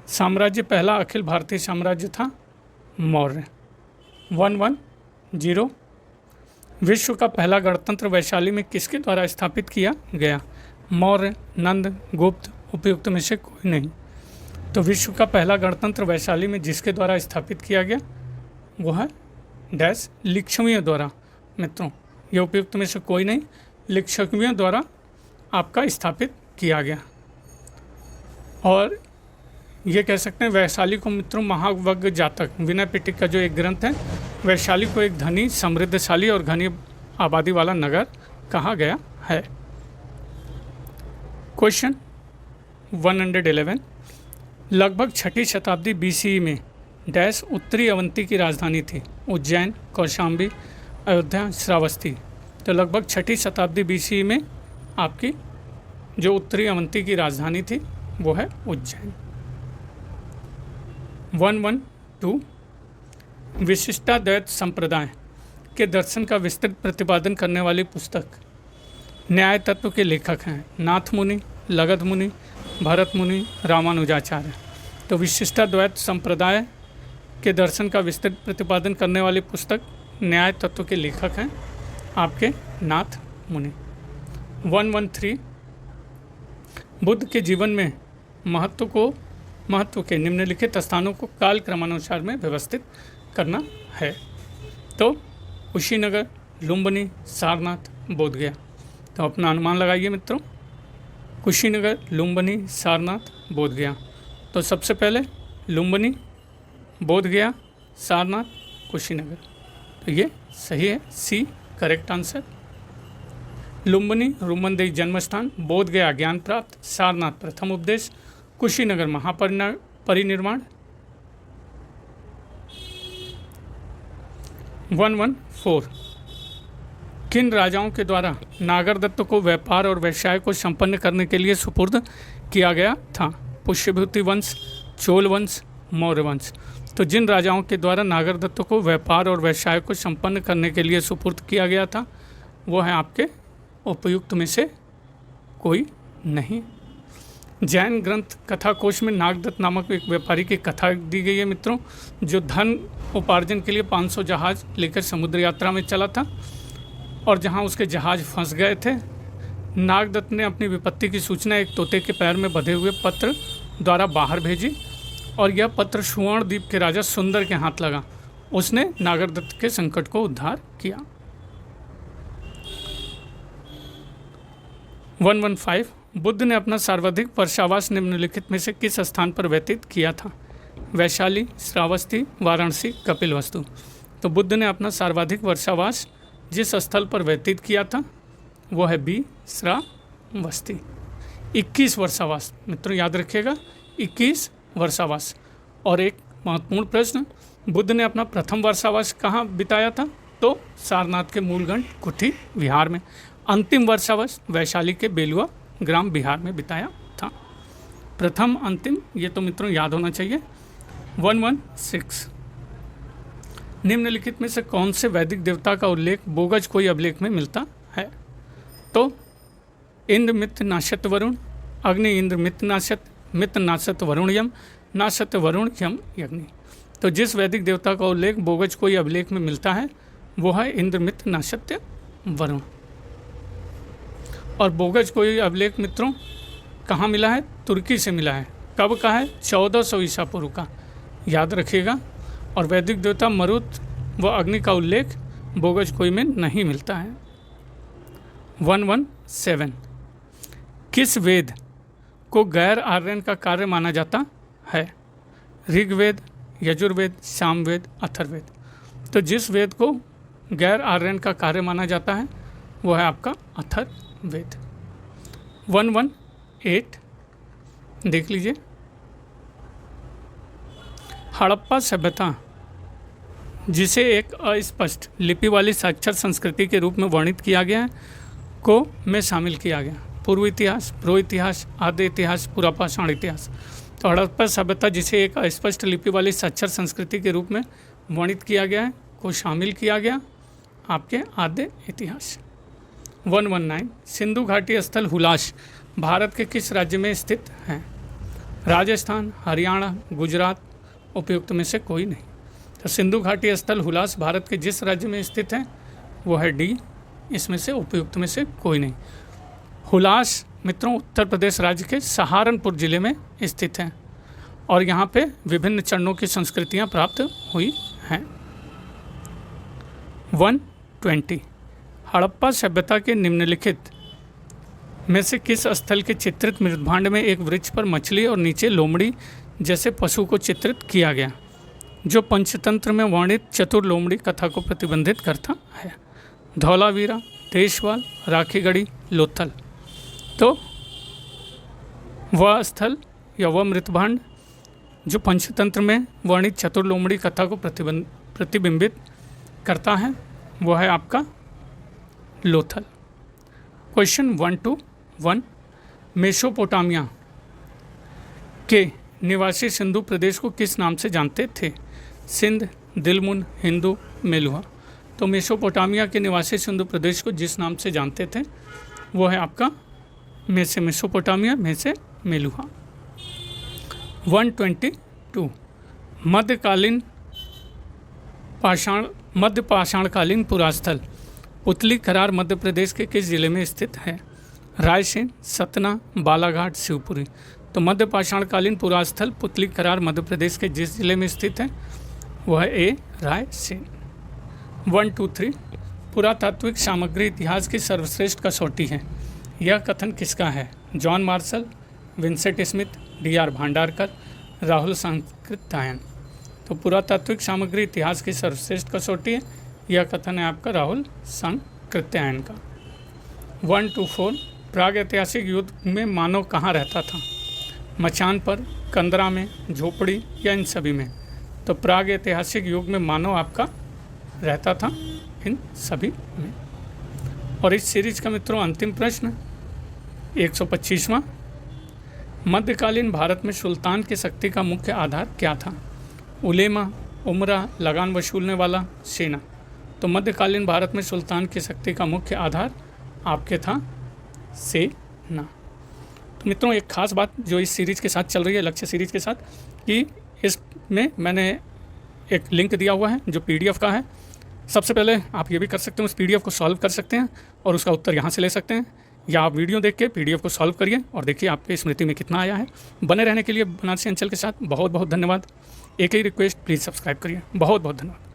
A: साम्राज्य पहला अखिल भारतीय साम्राज्य था मौर्य। 110, विश्व का पहला गणतंत्र वैशाली में किसके द्वारा स्थापित किया गया? मौर्य, नंद, गुप्त, उपयुक्त में से कोई नहीं। तो विश्व का पहला गणतंत्र वैशाली में जिसके द्वारा स्थापित किया गया वो है डैश लिच्छवियों द्वारा। मित्रों, ये उपयुक्त में से कोई नहीं, लिच्छवियों द्वारा आपका स्थापित किया गया। और ये कह सकते हैं वैशाली को मित्रों महावग्र जातक विनय पिटक का जो एक ग्रंथ है, वैशाली को एक धनी, समृद्धशाली और घनी आबादी वाला नगर कहा गया है। क्वेश्चन 111, लगभग 6ठी शताब्दी BCE में डैश उत्तरी अवंती की राजधानी थी? उज्जैन, कौशाम्बी, अयोध्या, श्रावस्ती। तो लगभग 6ठी शताब्दी BCE में आपकी जो उत्तरी अवंती की राजधानी थी वो है उज्जैन। 112, विशिष्टाद्वैत संप्रदाय के दर्शन का विस्तृत प्रतिपादन करने वाली पुस्तक न्याय तत्व के लेखक हैं नाथ मुनि, लगध मुनि, भरत मुनि, रामानुजाचार्य। तो विशिष्टाद्वैत संप्रदाय के दर्शन का विस्तृत प्रतिपादन करने वाली पुस्तक न्याय तत्व के लेखक हैं आपके नाथ मुनि। 113, बुद्ध के जीवन में महत्व के निम्नलिखित स्थानों को काल क्रमानुसार में व्यवस्थित करना है। तो कुशीनगर, लुम्बिनी, सारनाथ, बोधगया। तो अपना अनुमान लगाइए मित्रों, कुशीनगर, लुम्बिनी, सारनाथ, बोधगया। तो सबसे पहले लुम्बिनी, बोधगया, सारनाथ, कुशीनगर। तो ये सही है, सी करेक्ट आंसर। लुम्बिनी रुमनदेव जन्म स्थान, बोधगया ज्ञान प्राप्त, सारनाथ प्रथम उपदेश, कुशीनगर महापरिनिर्वाण। 114, किन राजाओं के द्वारा नागरदत्त को व्यापार और व्यवसाय को संपन्न करने के लिए सुपुर्द किया गया था? पुष्यभूति वंश, चोल वंश, मौर्य वंश। तो जिन राजाओं के द्वारा नागरदत्त को व्यापार और व्यवसाय को संपन्न करने के लिए सुपुर्द किया गया था वो है आपके उपयुक्त में से कोई नहीं। जैन ग्रंथ कथा कोश में नागदत्त नामक एक व्यापारी की कथा दी गई है मित्रों, जो धन उपार्जन के लिए 500 जहाज लेकर समुद्र यात्रा में चला था और जहां उसके जहाज फंस गए थे, नागदत्त ने अपनी विपत्ति की सूचना एक तोते के पैर में बंधे हुए पत्र द्वारा बाहर भेजी और यह पत्र सुवर्णद्वीप के राजा सुंदर के हाथ लगा। उसने नागरदत्त के संकट को उद्धार किया। 115, बुद्ध ने अपना सर्वाधिक वर्षावास निम्नलिखित में से किस स्थान पर व्यतीत किया था? वैशाली, श्रावस्ती, वाराणसी, कपिलवस्तु। तो बुद्ध ने अपना सर्वाधिक वर्षावास जिस स्थल पर व्यतीत किया था वो है बी, श्रावस्ती। 21 वर्षावास मित्रों याद रखिएगा, 21 वर्षावास। और एक महत्वपूर्ण प्रश्न, बुद्ध ने अपना प्रथम वर्षावास कहाँ बिताया था? तो सारनाथ के मूलगढ़ कुठी विहार में। अंतिम वर्षावास वैशाली के बेलुआ ग्राम बिहार में बिताया था। प्रथम अंतिम ये तो मित्रों याद होना चाहिए। 116, निम्नलिखित में से कौन से वैदिक देवता का उल्लेख बोगज कोई अभिलेख में मिलता है? तो इंद्र मित्र नाशत वरुण, अग्नि इंद्र मित्र नाशत वरुण यम, नाशत वरुण यम अग्नि। तो जिस वैदिक देवता का उल्लेख बोगज कोई अभिलेख में मिलता है वो है इंद्र मित्र नाशत्य वरुण। और बोगज कोई अभिलेख मित्रों कहाँ मिला है? तुर्की से मिला है। कब का है? 1400 ईसा पूर्व का, याद रखिएगा। और वैदिक देवता मरुत व अग्नि का उल्लेख बोगज कोई में नहीं मिलता है। 117, 7 किस वेद को गैर आर्यन का कार्य माना जाता है? ऋग्वेद, यजुर्वेद, सामवेद, अथर्ववेद। तो जिस वेद को गैर आर्यन का कार्य माना जाता है वो है आपका अथर्ववेद। 118 देख लीजिए। हड़प्पा सभ्यता जिसे एक अस्पष्ट लिपि वाली साक्षर संस्कृति के रूप में वर्णित किया गया है को में शामिल किया गया। पूर्व इतिहास, प्रो इतिहास, आद्य इतिहास, पुरापाषाण इतिहास। तो हड़प्पा सभ्यता जिसे एक अस्पष्ट लिपि वाली साक्षर संस्कृति के रूप में वर्णित किया गया है को शामिल किया गया आपके आद्य इतिहास। 119 सिंधु घाटी स्थल हुलास भारत के किस राज्य में स्थित है? राजस्थान, हरियाणा, गुजरात, उपयुक्त में से कोई नहीं। तो सिंधु घाटी स्थल हुलास भारत के जिस राज्य में स्थित है वो है डी, इसमें से उपयुक्त में से कोई नहीं। हुलास मित्रों उत्तर प्रदेश राज्य के सहारनपुर जिले में स्थित है और यहाँ पे विभिन्न चरणों की संस्कृतियाँ प्राप्त हुई हैं। 120 हड़प्पा सभ्यता के निम्नलिखित में से किस स्थल के चित्रित मृदभांड में एक वृक्ष पर मछली और नीचे लोमड़ी जैसे पशु को चित्रित किया गया जो पंचतंत्र में वर्णित चतुर लोमड़ी कथा को प्रतिबंधित करता है? धौलावीरा, देशवाल, राखीगढ़ी, लोथल। तो वह स्थल या वह मृतभांड जो पंचतंत्र में वर्णित चतुर लोमड़ी कथा को प्रतिबिंबित करता है वह है आपका लोथल। क्वेश्चन 121 मेसोपोटामिया के निवासी सिंधु प्रदेश को किस नाम से जानते थे? सिंध, दिलमुन, हिंदू, मेलुहा। तो मेसोपोटामिया के निवासी सिंधु प्रदेश को जिस नाम से जानते थे वो है आपका में से मेसोपोटामिया, में से मेलुहा। 122 मध्य पाषाणकालीन पुरास्थल पुतली करार मध्य प्रदेश के किस जिले में स्थित है? रायसेन, सतना, बालाघाट, शिवपुरी। तो मध्य पाषाणकालीन पुरास्थल पुतली करार मध्य प्रदेश के जिस जिले में स्थित है वह है ए, रायसेन। 123 पुरातात्विक सामग्री इतिहास की सर्वश्रेष्ठ कसौटी है, यह कथन किसका है? John Marshall, Vincent Smith, DR. Bhandarkar, Rahul Sankrityayan. तो पुरातात्विक सामग्री इतिहास की सर्वश्रेष्ठ कसौटी है, यह कथन है आपका राहुल सांकृत्यायन का। 124 प्राग ऐतिहासिक युग में मानव कहाँ रहता था? मचान पर, कंदरा में, झोपड़ी या इन सभी में? तो प्राग ऐतिहासिक युग में मानव आपका रहता था इन सभी में। और इस सीरीज का मित्रों अंतिम प्रश्न 125वां मध्यकालीन भारत में सुल्तान की शक्ति का मुख्य आधार क्या था? उलेमा, उमरा, लगान वसूलने वाला, सेना। तो मध्यकालीन भारत में सुल्तान की शक्ति का मुख्य आधार आपके था सेना। तो मित्रों एक खास बात जो इस सीरीज़ के साथ चल रही है, लक्ष्य सीरीज़ के साथ, कि इसमें मैंने एक लिंक दिया हुआ है जो PDF का है। सबसे पहले आप ये भी कर सकते हो, उस PDF को सॉल्व कर सकते हैं और उसका उत्तर यहाँ से ले सकते हैं, या आप वीडियो देख के PDF को सॉल्व करिए और देखिए आपके स्मृति में कितना आया है। बने रहने के लिए बनारसी अंचल के साथ बहुत बहुत धन्यवाद। एक ही रिक्वेस्ट, प्लीज़ सब्सक्राइब करिए। बहुत बहुत धन्यवाद।